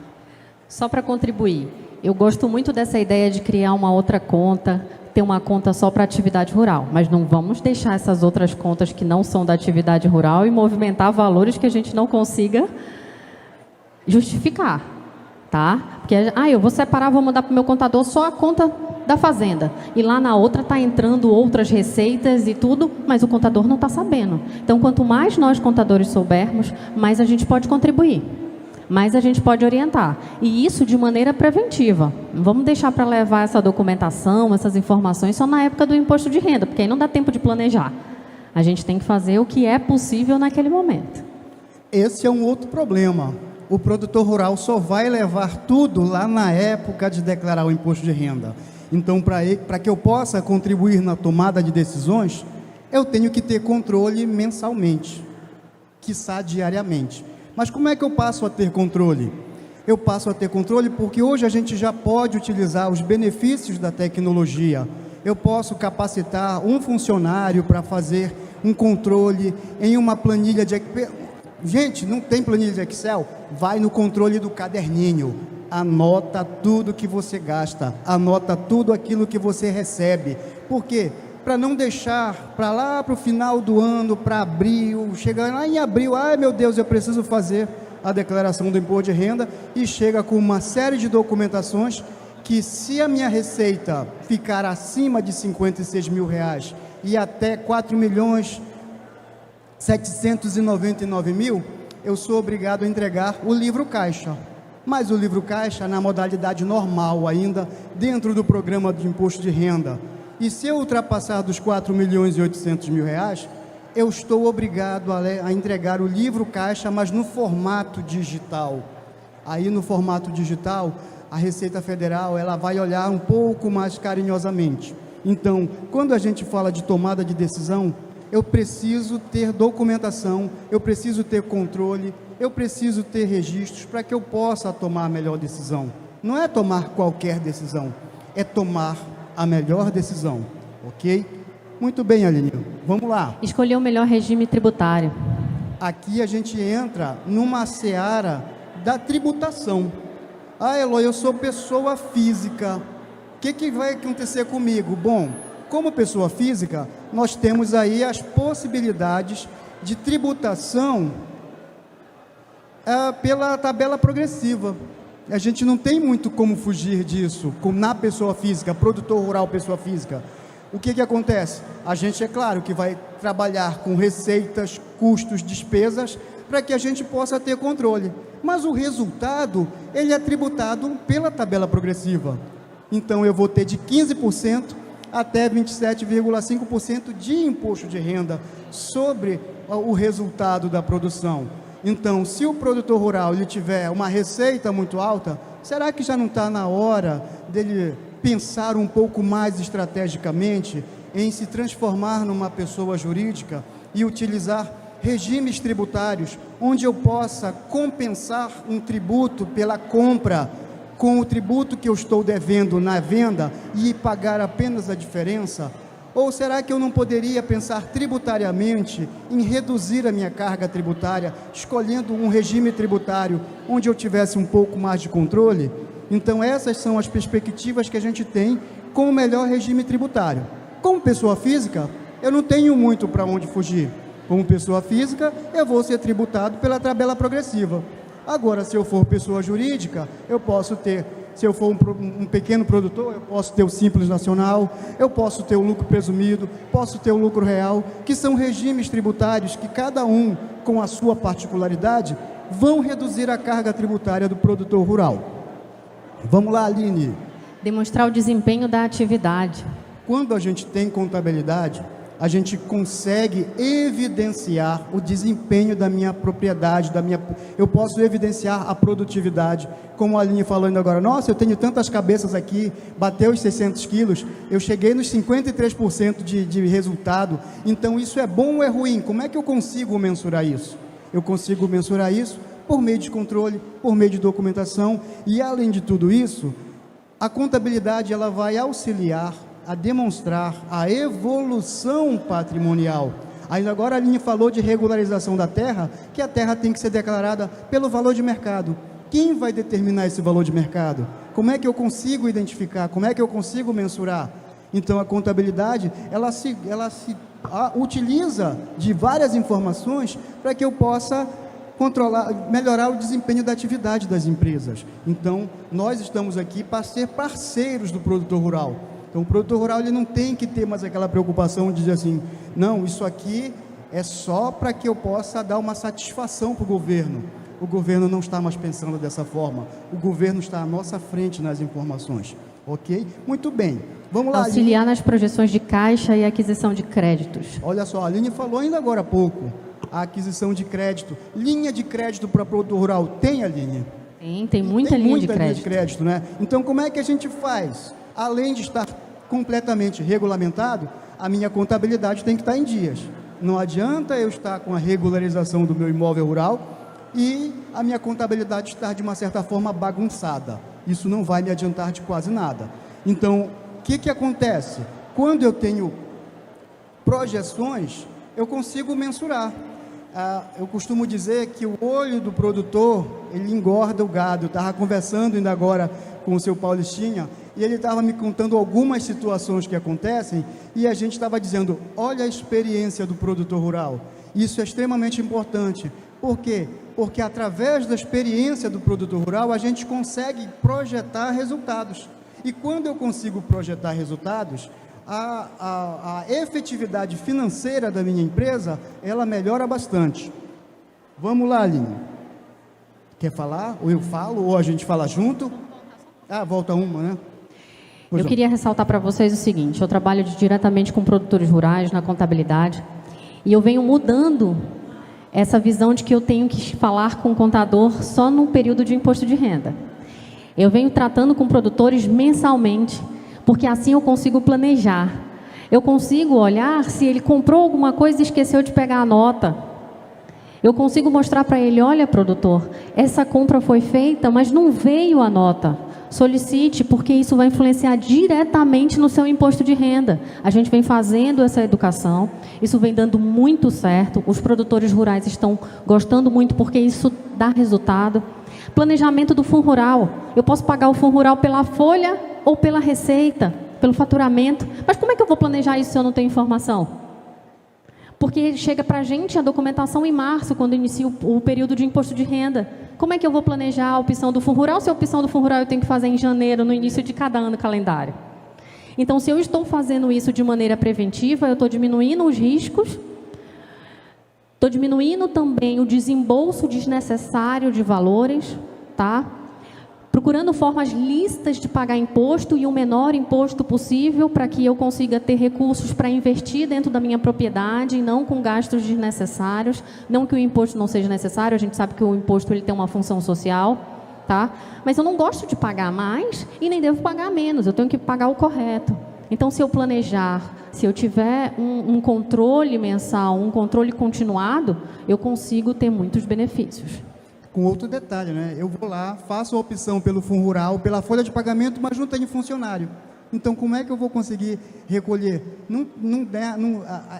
Só para contribuir, eu gosto muito dessa ideia de criar uma outra conta, ter uma conta só para atividade rural, mas não vamos deixar essas outras contas que não são da atividade rural e movimentar valores que a gente não consiga justificar, tá? Porque, eu vou separar, vou mandar para o meu contador só a conta da fazenda, e lá na outra está entrando outras receitas e tudo, mas o contador não está sabendo. Então, quanto mais nós contadores soubermos, mais a gente pode contribuir, mais a gente pode orientar, e isso de maneira preventiva. Não vamos deixar para levar essa documentação, essas informações só na época do imposto de renda, porque aí não dá tempo de planejar. A gente tem que fazer o que é possível naquele momento. Esse é um outro problema. O produtor rural só vai levar tudo lá na época de declarar o imposto de renda. Então, para que eu possa contribuir na tomada de decisões, eu tenho que ter controle mensalmente, quiçá diariamente. Mas como é que eu passo a ter controle? Eu passo a ter controle porque hoje a gente já pode utilizar os benefícios da tecnologia. Eu posso capacitar um funcionário para fazer um controle em uma planilha de... Gente, não tem planilha de Excel? Vai no controle do caderninho, anota tudo que você gasta, anota tudo aquilo que você recebe. Por quê? Para não deixar para lá para o final do ano, para abril, chegar lá em abril, ai meu Deus, eu preciso fazer a declaração do imposto de renda, e chega com uma série de documentações que, se a minha receita ficar acima de R$56 mil e até R$4.799.000, eu sou obrigado a entregar o livro caixa. Mas o livro caixa na modalidade normal ainda, dentro do programa de imposto de renda. E se eu ultrapassar dos R$4.800.000, eu estou obrigado a entregar o livro caixa, mas no formato digital. Aí no formato digital, a Receita Federal ela vai olhar um pouco mais carinhosamente. Então, quando a gente fala de tomada de decisão, eu preciso ter documentação, eu preciso ter controle, eu preciso ter registros para que eu possa tomar a melhor decisão. Não é tomar qualquer decisão. é tomar a melhor decisão, ok? Muito bem, Aline, vamos lá. Escolher o melhor regime tributário. Aqui a gente entra numa seara da tributação. Ah, Eloy, eu sou pessoa física. O que vai acontecer comigo? Bom, como pessoa física, nós temos aí as possibilidades de tributação pela tabela progressiva. A gente não tem muito como fugir disso, como na pessoa física, produtor rural, pessoa física. O que acontece? A gente, é claro, que vai trabalhar com receitas, custos, despesas, para que a gente possa ter controle. Mas o resultado, ele é tributado pela tabela progressiva. Então, eu vou ter de 15% até 27,5% de imposto de renda sobre o resultado da produção. Então, se o produtor rural ele tiver uma receita muito alta, será que já não está na hora dele pensar um pouco mais estrategicamente em se transformar numa pessoa jurídica e utilizar regimes tributários onde eu possa compensar um tributo pela compra com o tributo que eu estou devendo na venda e pagar apenas a diferença? Ou será que eu não poderia pensar tributariamente em reduzir a minha carga tributária, escolhendo um regime tributário onde eu tivesse um pouco mais de controle? Então, essas são as perspectivas que a gente tem com o melhor regime tributário. Como pessoa física, eu não tenho muito para onde fugir. Como pessoa física, eu vou ser tributado pela tabela progressiva. Agora, se eu for pessoa jurídica, eu posso ter, se eu for um pequeno produtor, eu posso ter o Simples Nacional, eu posso ter o lucro presumido, posso ter o lucro real, que são regimes tributários que cada um, com a sua particularidade, vão reduzir a carga tributária do produtor rural. Vamos lá, Aline. Demonstrar o desempenho da atividade. Quando a gente tem contabilidade, a gente consegue evidenciar o desempenho da minha propriedade, eu posso evidenciar a produtividade, como a Aline falando agora, nossa, eu tenho tantas cabeças aqui, bateu os 600 quilos, eu cheguei nos 53% de resultado, então isso é bom ou é ruim? Como é que eu consigo mensurar isso? Eu consigo mensurar isso por meio de controle, por meio de documentação, e além de tudo isso, a contabilidade ela vai auxiliar a demonstrar a evolução patrimonial. Ainda agora a Aline falou de regularização da terra, que a terra tem que ser declarada pelo valor de mercado. Quem vai determinar esse valor de mercado? Como é que eu consigo identificar? Como é que eu consigo mensurar? Então a contabilidade, ela se utiliza de várias informações para que eu possa melhorar o desempenho da atividade das empresas. Então, nós estamos aqui para ser parceiros do produtor rural. Então, o produtor rural ele não tem que ter mais aquela preocupação de dizer assim, não, isso aqui é só para que eu possa dar uma satisfação para o governo. O governo não está mais pensando dessa forma. O governo está à nossa frente nas informações. Ok? Muito bem. Vamos lá. Auxiliar nas projeções de caixa e aquisição de créditos. Olha só, a Aline falou ainda agora há pouco. A aquisição de crédito. Linha de crédito para produtor rural. Tem, Aline? Tem muita linha de crédito, né? Então, como é que a gente faz? Além de estar completamente regulamentado, a minha contabilidade tem que estar em dias. Não adianta eu estar com a regularização do meu imóvel rural e a minha contabilidade estar, de uma certa forma, bagunçada. Isso não vai me adiantar de quase nada. Então, o que acontece? Quando eu tenho projeções, eu consigo mensurar. Eu costumo dizer que o olho do produtor, ele engorda o gado. Eu estava conversando ainda agora com o seu Paulistinha, e ele estava me contando algumas situações que acontecem, e a gente estava dizendo, olha a experiência do produtor rural. Isso é extremamente importante. Por quê? Porque através da experiência do produtor rural, a gente consegue projetar resultados. E quando eu consigo projetar resultados, a efetividade financeira da minha empresa, ela melhora bastante. Vamos lá, Aline. Quer falar? Ou eu falo, ou a gente fala junto? Volta uma, né? Eu queria ressaltar para vocês o seguinte, eu trabalho diretamente com produtores rurais na contabilidade, e eu venho mudando essa visão de que eu tenho que falar com o contador só no período de imposto de renda. Eu venho tratando com produtores mensalmente, porque assim eu consigo planejar. Eu consigo olhar se ele comprou alguma coisa e esqueceu de pegar a nota. Eu consigo mostrar para ele, olha, produtor, essa compra foi feita, mas não veio a nota. solicite, porque isso vai influenciar diretamente no seu imposto de renda. A gente vem fazendo essa educação, isso vem dando muito certo, os produtores rurais estão gostando muito porque isso dá resultado. Planejamento do Fundo Rural. Eu posso pagar o Fundo Rural pela folha ou pela receita, pelo faturamento. Mas como é que eu vou planejar isso se eu não tenho informação? Porque chega para a gente a documentação em março, quando inicia o período de imposto de renda. Como é que eu vou planejar a opção do Fundo Rural, se a opção do Fundo Rural eu tenho que fazer em janeiro, no início de cada ano calendário? Então, se eu estou fazendo isso de maneira preventiva, eu estou diminuindo os riscos, estou diminuindo também o desembolso desnecessário de valores, tá? Procurando formas lícitas de pagar imposto e o menor imposto possível para que eu consiga ter recursos para investir dentro da minha propriedade e não com gastos desnecessários. Não que o imposto não seja necessário, a gente sabe que o imposto ele tem uma função social, tá? Mas eu não gosto de pagar mais e nem devo pagar menos, eu tenho que pagar o correto. Então, se eu planejar, se eu tiver um controle mensal, um controle continuado, eu consigo ter muitos benefícios. Com outro detalhe, né? Eu vou lá, faço a opção pelo Fundo Rural, pela folha de pagamento, mas não tenho funcionário. Então, como é que eu vou conseguir recolher?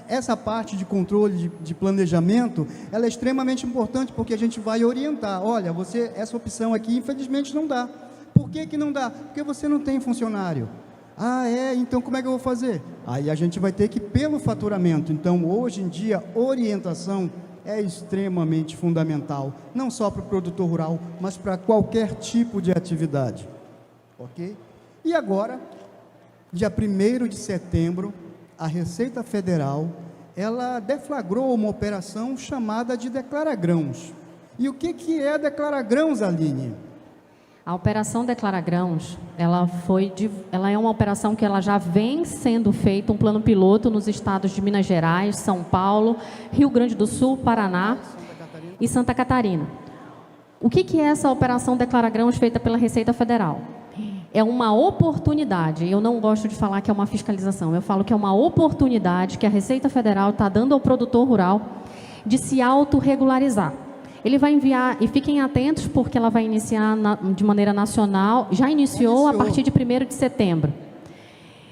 Essa parte de controle, de planejamento, ela é extremamente importante, porque a gente vai orientar. Olha, essa opção aqui, infelizmente, não dá. Por que não dá? Porque você não tem funcionário. Ah, então como é que eu vou fazer? Aí a gente vai ter que ir pelo faturamento. Então, hoje em dia, orientação é extremamente fundamental, não só para o produtor rural, mas para qualquer tipo de atividade. Ok? E agora, dia 1º de setembro, a Receita Federal, ela deflagrou uma operação chamada de Declara Grãos. E o que é Declara Grãos, Aline? A Operação Declara Grãos, ela é uma operação que ela já vem sendo feita, um plano piloto nos estados de Minas Gerais, São Paulo, Rio Grande do Sul, Paraná e Santa Catarina. O que é essa Operação Declara Grãos feita pela Receita Federal? É uma oportunidade, eu não gosto de falar que é uma fiscalização, eu falo que é uma oportunidade que a Receita Federal está dando ao produtor rural de se autorregularizar. Ele vai enviar, e fiquem atentos, porque ela vai iniciar de maneira nacional, já iniciou a partir de 1º de setembro.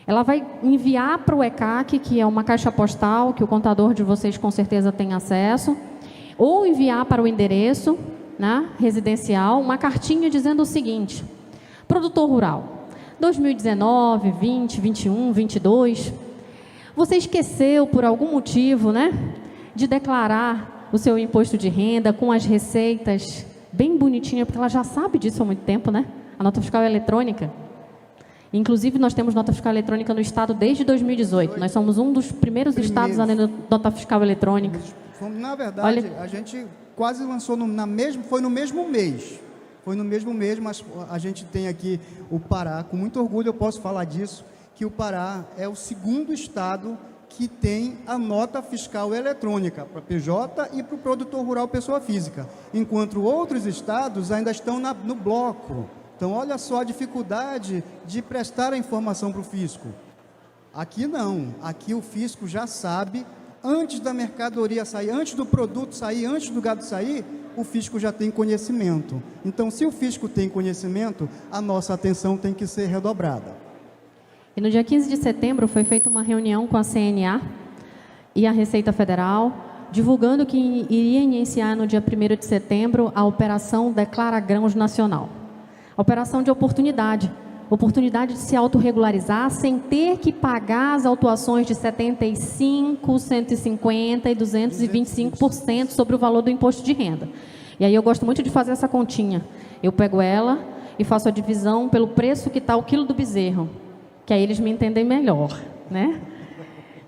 Ela vai enviar para o ECAC, que é uma caixa postal, que o contador de vocês com certeza tem acesso, ou enviar para o endereço, né, residencial, uma cartinha dizendo o seguinte: produtor rural, 2019, 20, 21, 22, você esqueceu por algum motivo, né, de declarar o seu imposto de renda com as receitas bem bonitinha, porque ela já sabe disso há muito tempo, né? A nota fiscal é eletrônica. Inclusive, nós temos nota fiscal eletrônica no estado desde 2018. Nós somos um dos primeiros estados a ter nota fiscal eletrônica. Na verdade, a gente quase lançou foi no mesmo mês. Foi no mesmo mês, mas a gente tem aqui o Pará. Com muito orgulho eu posso falar disso, que o Pará é o segundo estado que tem a nota fiscal eletrônica para PJ e para o produtor rural pessoa física, enquanto outros estados ainda estão no bloco. Então, olha só a dificuldade de prestar a informação para o fisco. Aqui não, aqui o fisco já sabe, antes da mercadoria sair, antes do produto sair, antes do gado sair, o fisco já tem conhecimento. Então, se o fisco tem conhecimento, a nossa atenção tem que ser redobrada. E no dia 15 de setembro foi feita uma reunião com a CNA e a Receita Federal, divulgando que iria iniciar no dia 1º de setembro a Operação Declara Grãos Nacional. A operação de oportunidade de se autorregularizar sem ter que pagar as autuações de 75%, 150% e 225% sobre o valor do imposto de renda. E aí eu gosto muito de fazer essa continha. Eu pego ela e faço a divisão pelo preço que está o quilo do bezerro, que aí eles me entendem melhor, né?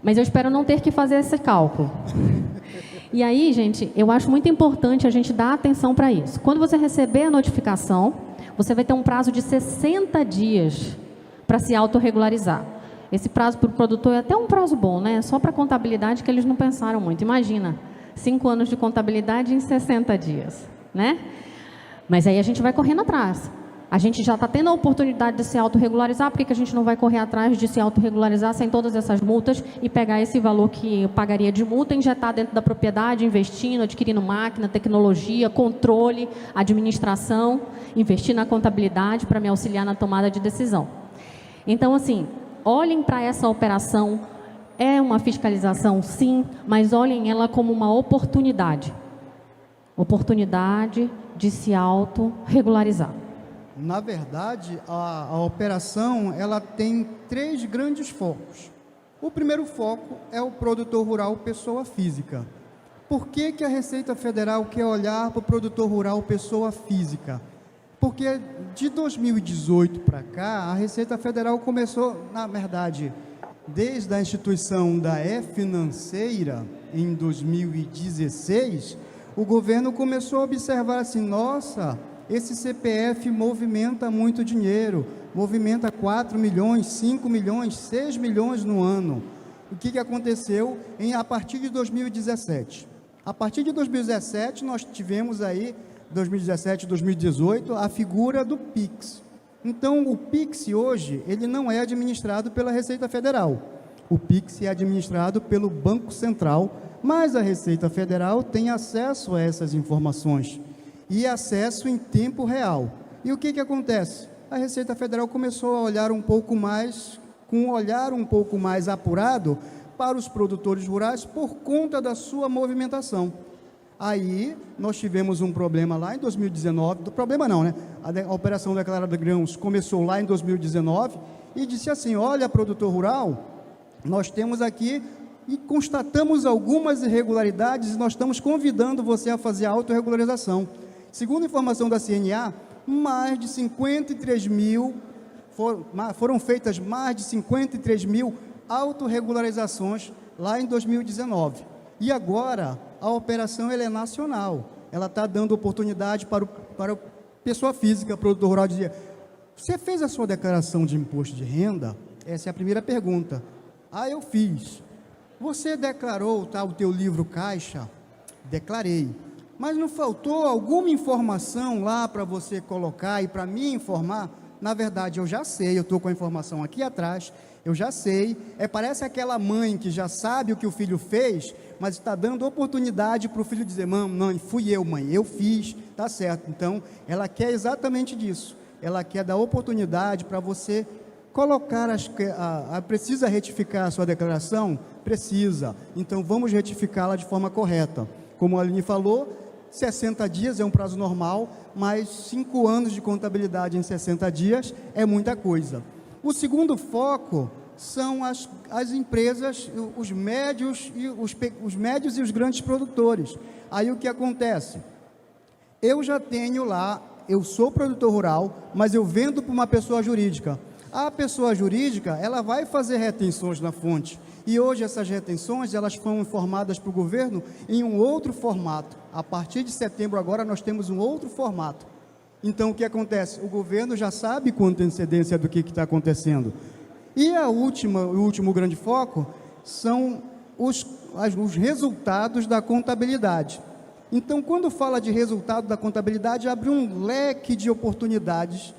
Mas eu espero não ter que fazer esse cálculo. E aí, gente, eu acho muito importante a gente dar atenção para isso. Quando você receber a notificação, você vai ter um prazo de 60 dias para se autorregularizar. Esse prazo para o produtor é até um prazo bom, né? Só para contabilidade que eles não pensaram muito. Imagina, 5 anos de contabilidade em 60 dias, né? Mas aí a gente vai correndo atrás. A gente já está tendo a oportunidade de se autorregularizar, por que a gente não vai correr atrás de se autorregularizar sem todas essas multas e pegar esse valor que eu pagaria de multa e injetar dentro da propriedade, investindo, adquirindo máquina, tecnologia, controle, administração, investir na contabilidade para me auxiliar na tomada de decisão. Então, assim, olhem para essa operação, é uma fiscalização sim, mas olhem ela como uma oportunidade. Oportunidade de se autorregularizar. Na verdade, a operação ela tem 3 grandes focos. O primeiro foco é o produtor rural pessoa física. Por que que a Receita Federal quer olhar para o produtor rural pessoa física? Porque de 2018 para cá, a Receita Federal começou, na verdade, desde a instituição da E-Financeira, em 2016, o governo começou a observar assim, nossa, esse CPF movimenta muito dinheiro, movimenta 4 milhões, 5 milhões, 6 milhões no ano. O que aconteceu a partir de 2017? A partir de 2017, nós tivemos aí, 2017, 2018, a figura do PIX. Então, o PIX hoje, ele não é administrado pela Receita Federal. O PIX é administrado pelo Banco Central, mas a Receita Federal tem acesso a essas informações e acesso em tempo real. E o que acontece? A Receita Federal começou a olhar um pouco mais, com um olhar um pouco mais apurado para os produtores rurais por conta da sua movimentação. Aí, nós tivemos um problema lá em 2019, problema não, né? A Operação Declarada Grãos começou lá em 2019 e disse assim, olha, produtor rural, nós temos aqui e constatamos algumas irregularidades e nós estamos convidando você a fazer a autorregularização. Segundo a informação da CNA, mais de 53 mil, foram feitas mais de 53 mil autorregularizações lá em 2019. E agora, a operação ela é nacional. Ela está dando oportunidade para a pessoa física, produtor rural, dizer, você fez a sua declaração de imposto de renda? Essa é a primeira pergunta. Ah, eu fiz. Você declarou o teu livro caixa? Declarei. Mas não faltou alguma informação lá para você colocar e para me informar? Na verdade, eu já sei, eu estou com a informação aqui atrás, eu já sei. Parece aquela mãe que já sabe o que o filho fez, mas está dando oportunidade para o filho dizer, mãe, fui eu, mãe, eu fiz, tá certo. Então, ela quer exatamente disso. Ela quer dar oportunidade para você colocar, precisa retificar a sua declaração? Precisa. Então, vamos retificá-la de forma correta. Como a Aline falou, 60 dias é um prazo normal, mas 5 anos de contabilidade em 60 dias é muita coisa. O segundo foco são as empresas, os médios e os grandes produtores. Aí o que acontece? Eu já tenho lá, eu sou produtor rural, mas eu vendo para uma pessoa jurídica. A pessoa jurídica, ela vai fazer retenções na fonte. E hoje essas retenções, elas foram informadas para o governo em um outro formato. A partir de setembro agora nós temos um outro formato. Então o que acontece? O governo já sabe com antecedência do que está acontecendo. E o último grande foco são os resultados da contabilidade. Então, quando fala de resultado da contabilidade, abre um leque de oportunidades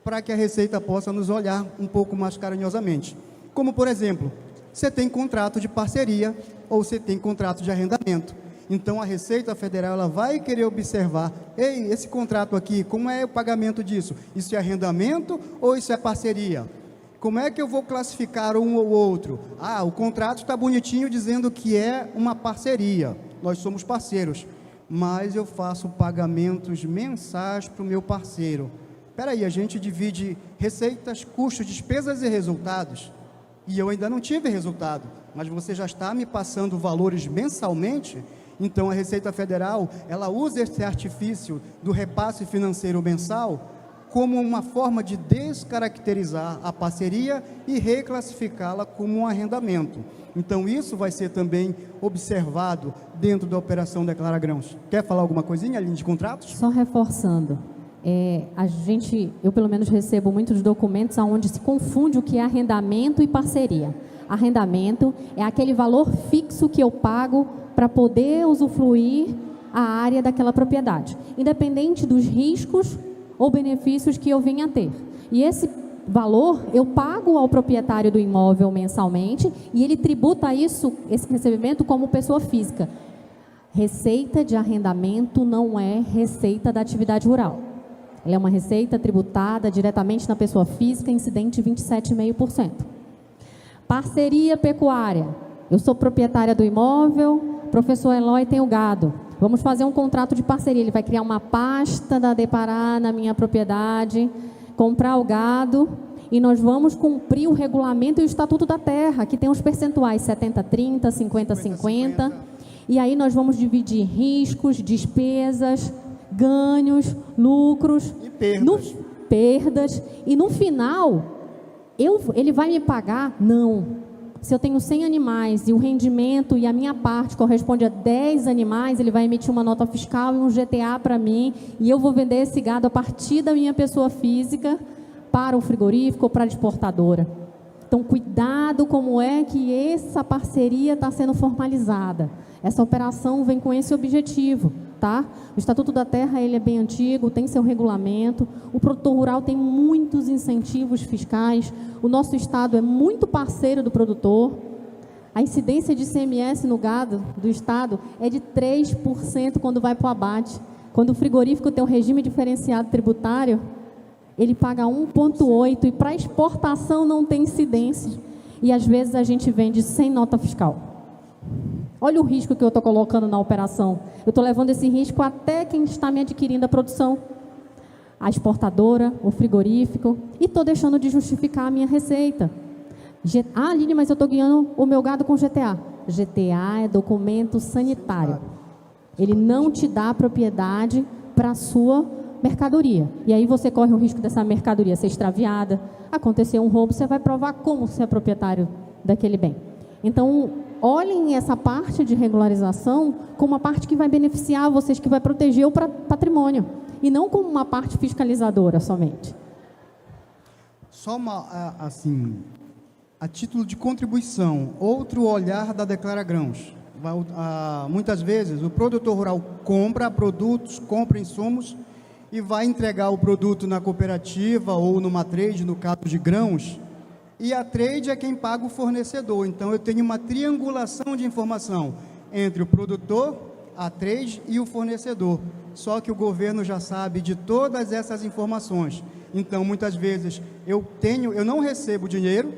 para que a Receita possa nos olhar um pouco mais carinhosamente. Como, por exemplo, você tem contrato de parceria ou você tem contrato de arrendamento. Então, a Receita Federal ela vai querer observar, esse contrato aqui, como é o pagamento disso? Isso é arrendamento ou isso é parceria? Como é que eu vou classificar um ou outro? Ah, o contrato está bonitinho dizendo que é uma parceria. Nós somos parceiros, mas eu faço pagamentos mensais para o meu parceiro. Espera aí, a gente divide receitas, custos, despesas e resultados. E eu ainda não tive resultado, mas você já está me passando valores mensalmente. Então, a Receita Federal, ela usa esse artifício do repasse financeiro mensal como uma forma de descaracterizar a parceria e reclassificá-la como um arrendamento. Então, isso vai ser também observado dentro da Operação Declara Grãos. Quer falar alguma coisinha, Aline, de contratos? Só reforçando, eu pelo menos recebo muitos documentos onde se confunde o que é arrendamento e parceria. Arrendamento é aquele valor fixo que eu pago para poder usufruir a área daquela propriedade, independente dos riscos ou benefícios que eu venha a ter. E esse valor eu pago ao proprietário do imóvel mensalmente e ele tributa esse recebimento como pessoa física. Receita de arrendamento não é receita da atividade rural. Ela é uma receita tributada diretamente na pessoa física, incidente 27,5%. Parceria pecuária. Eu sou proprietária do imóvel, professor Eloy tem o gado. Vamos fazer um contrato de parceria. Ele vai criar uma pasta da Depará na minha propriedade, comprar o gado e nós vamos cumprir o regulamento e o Estatuto da Terra, que tem os percentuais 70-30, 50-50. E aí nós vamos dividir riscos, despesas, ganhos, lucros, E perdas. perdas. E no final, ele vai me pagar? Não. Se eu tenho 100 animais e o rendimento e a minha parte corresponde a 10 animais, ele vai emitir uma nota fiscal e um GTA para mim, e eu vou vender esse gado a partir da minha pessoa física para o frigorífico ou para a exportadora. Então, cuidado como é que essa parceria está sendo formalizada. Essa operação vem com esse objetivo, tá? O Estatuto da Terra, ele é bem antigo, tem seu regulamento. O produtor rural tem muitos incentivos fiscais. O nosso estado é muito parceiro do produtor. A incidência de ICMS no gado do estado é de 3% quando vai para o abate. Quando o frigorífico tem um regime diferenciado tributário, ele paga 1,8% e para exportação não tem incidência. E às vezes a gente vende sem nota fiscal. Olha o risco que eu estou colocando na operação. Eu estou levando esse risco até quem está me adquirindo a produção. A exportadora, o frigorífico, e estou deixando de justificar a minha receita. Aline, mas eu estou guiando o meu gado com GTA. GTA é documento sanitário. Ele não te dá propriedade para a sua mercadoria. E aí você corre o risco dessa mercadoria ser extraviada, acontecer um roubo, você vai provar como você é proprietário daquele bem. Então, olhem essa parte de regularização como uma parte que vai beneficiar vocês, que vai proteger o patrimônio, e não como uma parte fiscalizadora somente. Só a título de contribuição, outro olhar da Declara Grãos. Muitas vezes o produtor rural compra produtos, compra insumos e vai entregar o produto na cooperativa ou numa trade, no caso de grãos, e a trade é quem paga o fornecedor. Então eu tenho uma triangulação de informação entre o produtor, a trade e o fornecedor. Só que o governo já sabe de todas essas informações. Então muitas vezes eu não recebo dinheiro,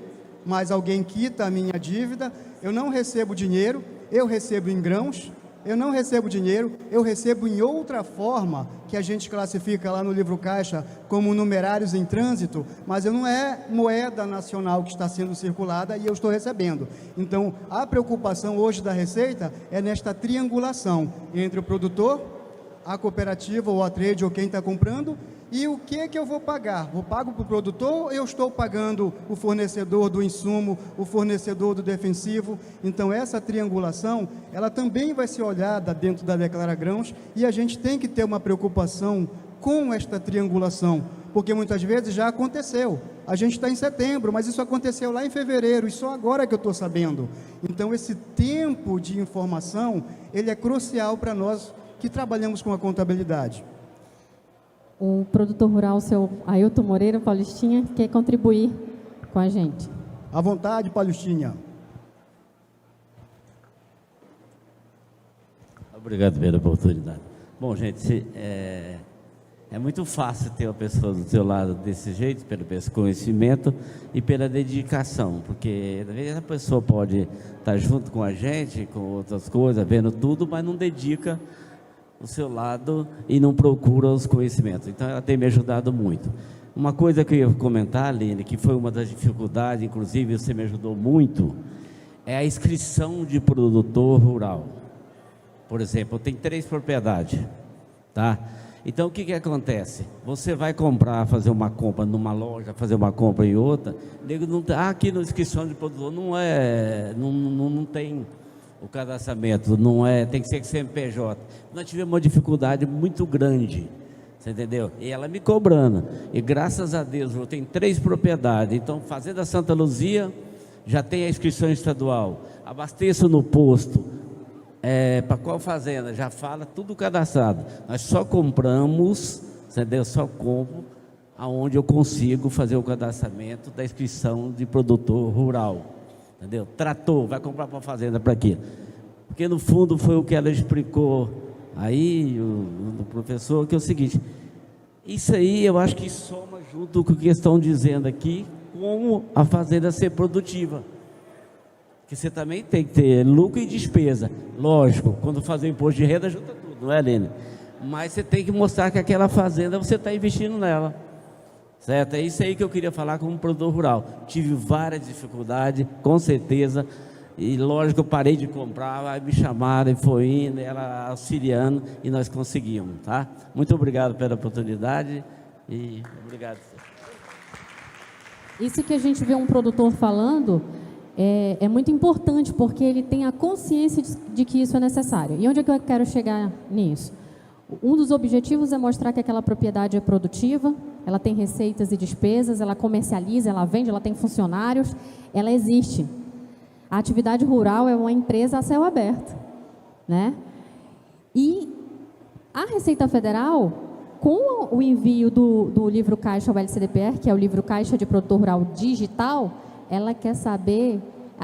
mas alguém quita a minha dívida. Eu não recebo dinheiro, eu recebo em grãos. Eu não recebo dinheiro, eu recebo em outra forma, que a gente classifica lá no livro caixa como numerários em trânsito, mas não é moeda nacional que está sendo circulada e eu estou recebendo. Então, a preocupação hoje da Receita é nesta triangulação entre o produtor, a cooperativa ou a trade ou quem está comprando, e o que eu vou pagar? Vou pago para o produtor ou eu estou pagando o fornecedor do insumo, o fornecedor do defensivo? Então, essa triangulação, ela também vai ser olhada dentro da Declara Grãos e a gente tem que ter uma preocupação com esta triangulação, porque muitas vezes já aconteceu. A gente está em setembro, mas isso aconteceu lá em fevereiro e só agora que eu estou sabendo. Então, esse tempo de informação, ele é crucial para nós que trabalhamos com a contabilidade. O produtor rural, seu Ailton Moreira, Paulistinha, quer contribuir com a gente. À vontade, Paulistinha. Obrigado pela oportunidade. Bom, gente, é muito fácil ter uma pessoa do seu lado desse jeito, pelo conhecimento e pela dedicação, porque às vezes a pessoa pode estar junto com a gente, com outras coisas, vendo tudo, mas não dedica o seu lado e não procura os conhecimentos. Então, ela tem me ajudado muito. Uma coisa que eu ia comentar, Aline, que foi uma das dificuldades, inclusive você me ajudou muito, é a inscrição de produtor rural. Por exemplo, eu tenho 3 propriedades, tá? Então, o que acontece? Você vai comprar, fazer uma compra numa loja, fazer uma compra em outra, nego não tá, aqui na inscrição de produtor não tem o cadastramento, tem que ser CNPJ. Nós tivemos uma dificuldade muito grande, você entendeu? E ela me cobrando, e graças a Deus eu tenho 3 propriedades. Então, Fazenda Santa Luzia já tem a inscrição estadual, abasteço no posto, para qual fazenda, já fala tudo cadastrado. Nós só compramos entendeu? Só compro aonde eu consigo fazer o cadastramento da inscrição de produtor rural, entendeu? Trator, vai comprar para a fazenda para quê? Porque no fundo foi o que ela explicou aí, o professor, que é o seguinte, isso aí eu acho que soma junto com o que estão dizendo aqui, como a fazenda ser produtiva. Que você também tem que ter lucro e despesa. Lógico, quando fazer imposto de renda, junta tudo, não é, Aline? Mas você tem que mostrar que aquela fazenda você está investindo nela. Certo? É isso aí que eu queria falar como produtor rural. Tive várias dificuldades, com certeza. E lógico, eu parei de comprar, aí me chamaram, e foi indo, ela auxiliando, e nós conseguimos, tá? Muito obrigado pela oportunidade e obrigado. Isso que a gente vê um produtor falando é muito importante, porque ele tem a consciência de que isso é necessário. E onde é que eu quero chegar nisso? Um dos objetivos é mostrar que aquela propriedade é produtiva, ela tem receitas e despesas, ela comercializa, ela vende, ela tem funcionários, ela existe. A atividade rural é uma empresa a céu aberto, né? E a Receita Federal, com o envio do livro Caixa ao LCDPR, que é o livro Caixa de Produtor Rural Digital, ela quer saber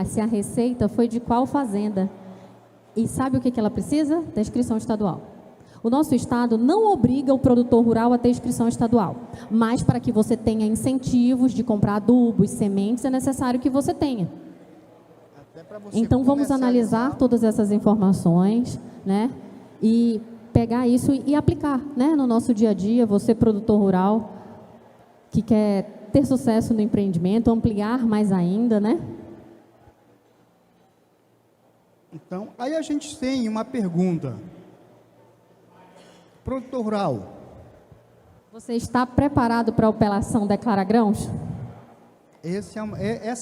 se a receita foi de qual fazenda. E sabe o que ela precisa? Da inscrição estadual. O nosso estado não obriga o produtor rural a ter inscrição estadual, mas para que você tenha incentivos de comprar adubos, sementes, é necessário que você tenha. Então, vamos analisar todas essas informações, né? E pegar isso e aplicar, né? No nosso dia a dia, você, produtor rural, que quer ter sucesso no empreendimento, ampliar mais ainda, né? Então, aí a gente tem uma pergunta. Produtor rural. Você está preparado para a operação Declara Grãos? Essa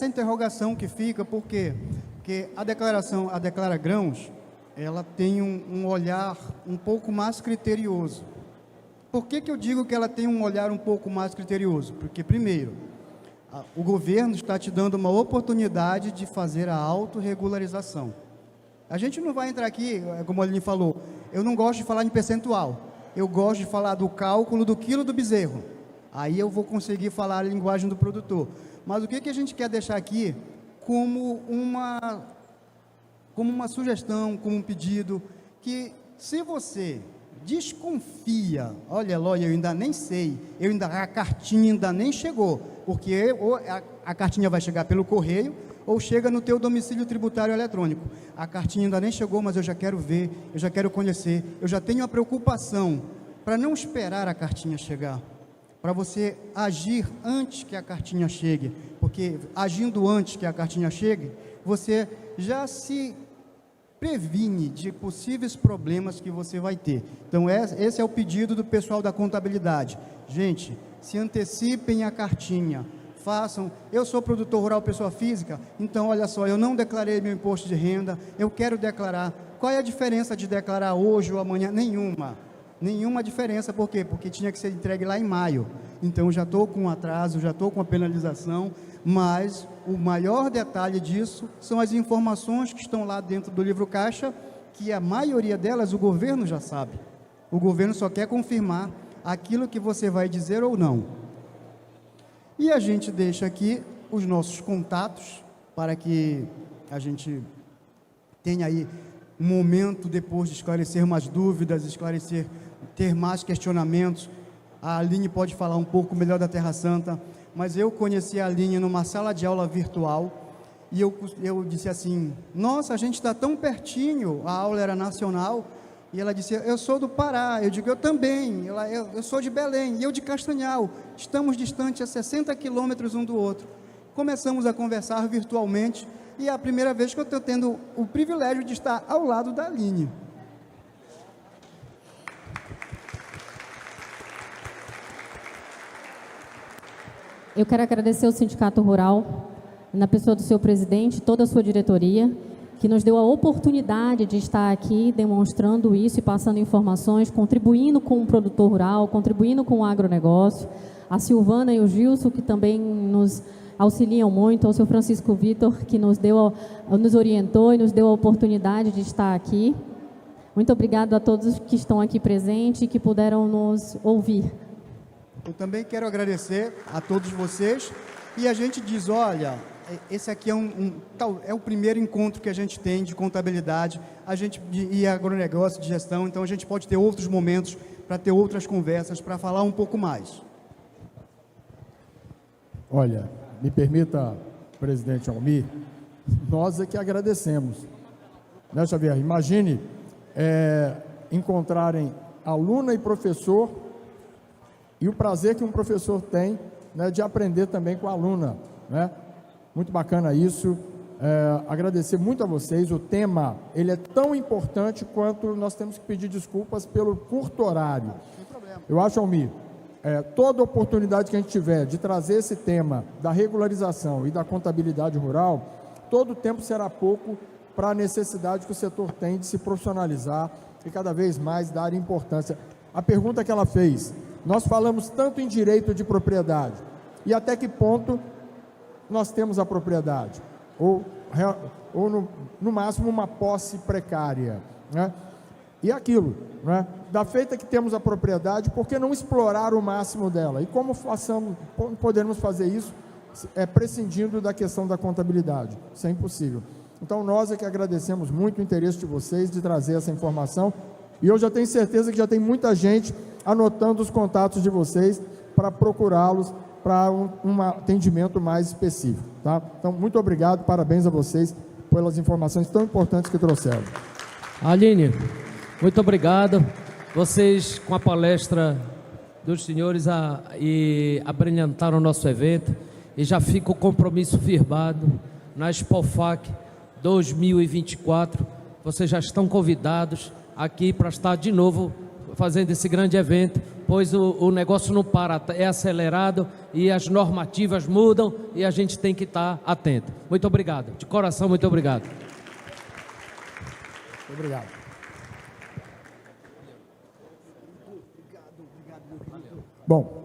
é a interrogação que fica, por quê? Porque a Declara Grãos, ela tem um olhar um pouco mais criterioso. Por que eu digo que ela tem um olhar um pouco mais criterioso? Porque, primeiro, o governo está te dando uma oportunidade de fazer a autorregularização. A gente não vai entrar aqui, como a Aline falou, eu não gosto de falar em percentual, eu gosto de falar do cálculo do quilo do bezerro. Aí eu vou conseguir falar a linguagem do produtor. Mas o que a gente quer deixar aqui como uma sugestão, como um pedido, que se você desconfia, olha, Eloy, eu ainda nem sei, a cartinha ainda nem chegou, porque ou a cartinha vai chegar pelo correio, ou chega no teu domicílio tributário eletrônico. A cartinha ainda nem chegou, mas eu já quero ver, eu já quero conhecer, eu já tenho a preocupação, para não esperar a cartinha chegar, para você agir antes que a cartinha chegue, porque agindo antes que a cartinha chegue, você já se previne de possíveis problemas que você vai ter. Então, esse é o pedido do pessoal da contabilidade. Gente, se antecipem a cartinha, façam, eu sou produtor rural, pessoa física, então, olha só, eu não declarei meu imposto de renda, eu quero declarar. Qual é a diferença de declarar hoje ou amanhã? Nenhuma diferença, por quê? Porque tinha que ser entregue lá em maio, então já estou com atraso, já estou com a penalização, mas o maior detalhe disso são as informações que estão lá dentro do livro Caixa, que a maioria delas o governo já sabe, o governo só quer confirmar aquilo que você vai dizer ou não. E a gente deixa aqui os nossos contatos, para que a gente tenha aí um momento depois de esclarecer mais dúvidas, ter mais questionamentos. A Aline pode falar um pouco melhor da Terra Santa, mas eu conheci a Aline numa sala de aula virtual, e eu disse assim, nossa, a gente está tão pertinho, a aula era nacional, e ela disse, eu sou do Pará, eu digo, eu também, eu sou de Belém, e eu de Castanhal, estamos distantes a 60 quilômetros um do outro. Começamos a conversar virtualmente, e é a primeira vez que eu estou tendo o privilégio de estar ao lado da Aline. Eu quero agradecer ao Sindicato Rural, na pessoa do seu presidente, toda a sua diretoria, que nos deu a oportunidade de estar aqui demonstrando isso e passando informações, contribuindo com o produtor rural, contribuindo com o agronegócio. A Silvana e o Gilson, que também nos auxiliam muito, ao seu Francisco Vitor, que nos orientou e nos deu a oportunidade de estar aqui. Muito obrigado a todos que estão aqui presentes e que puderam nos ouvir Eu também quero agradecer a todos vocês. E a gente diz, olha, esse aqui é o primeiro encontro que a gente tem de contabilidade, e agronegócio, de gestão, então a gente pode ter outros momentos para ter outras conversas, para falar um pouco mais. Olha, me permita, presidente Almir, nós é que agradecemos. Né, Xavier? Imagine encontrarem aluna e professor e o prazer que um professor tem, né, de aprender também com a aluna, né? Muito bacana isso. Agradecer muito a vocês. O tema, ele é tão importante quanto nós temos que pedir desculpas pelo curto horário. Eu acho, Almir, toda oportunidade que a gente tiver de trazer esse tema da regularização e da contabilidade rural, todo o tempo será pouco para a necessidade que o setor tem de se profissionalizar e cada vez mais dar importância. A pergunta que ela fez, nós falamos tanto em direito de propriedade, e até que ponto nós temos a propriedade? Ou no máximo, uma posse precária, né? E aquilo, né? Da feita que temos a propriedade, por que não explorar o máximo dela? E como podemos fazer isso? Prescindindo da questão da contabilidade. Isso é impossível. Então, nós é que agradecemos muito o interesse de vocês de trazer essa informação, e eu já tenho certeza que já tem muita gente anotando os contatos de vocês para procurá-los para um atendimento mais específico, tá? Então, muito obrigado, parabéns a vocês pelas informações tão importantes que trouxeram. Aline, muito obrigado. Vocês, com a palestra dos senhores, abrilhantaram o nosso evento, e já fica o compromisso firmado na Expofac 2024. Vocês já estão convidados aqui para estar de novo fazendo esse grande evento, pois o negócio não para, é acelerado e as normativas mudam e a gente tem que estar atento. Muito obrigado, de coração, muito obrigado. Obrigado. Bom,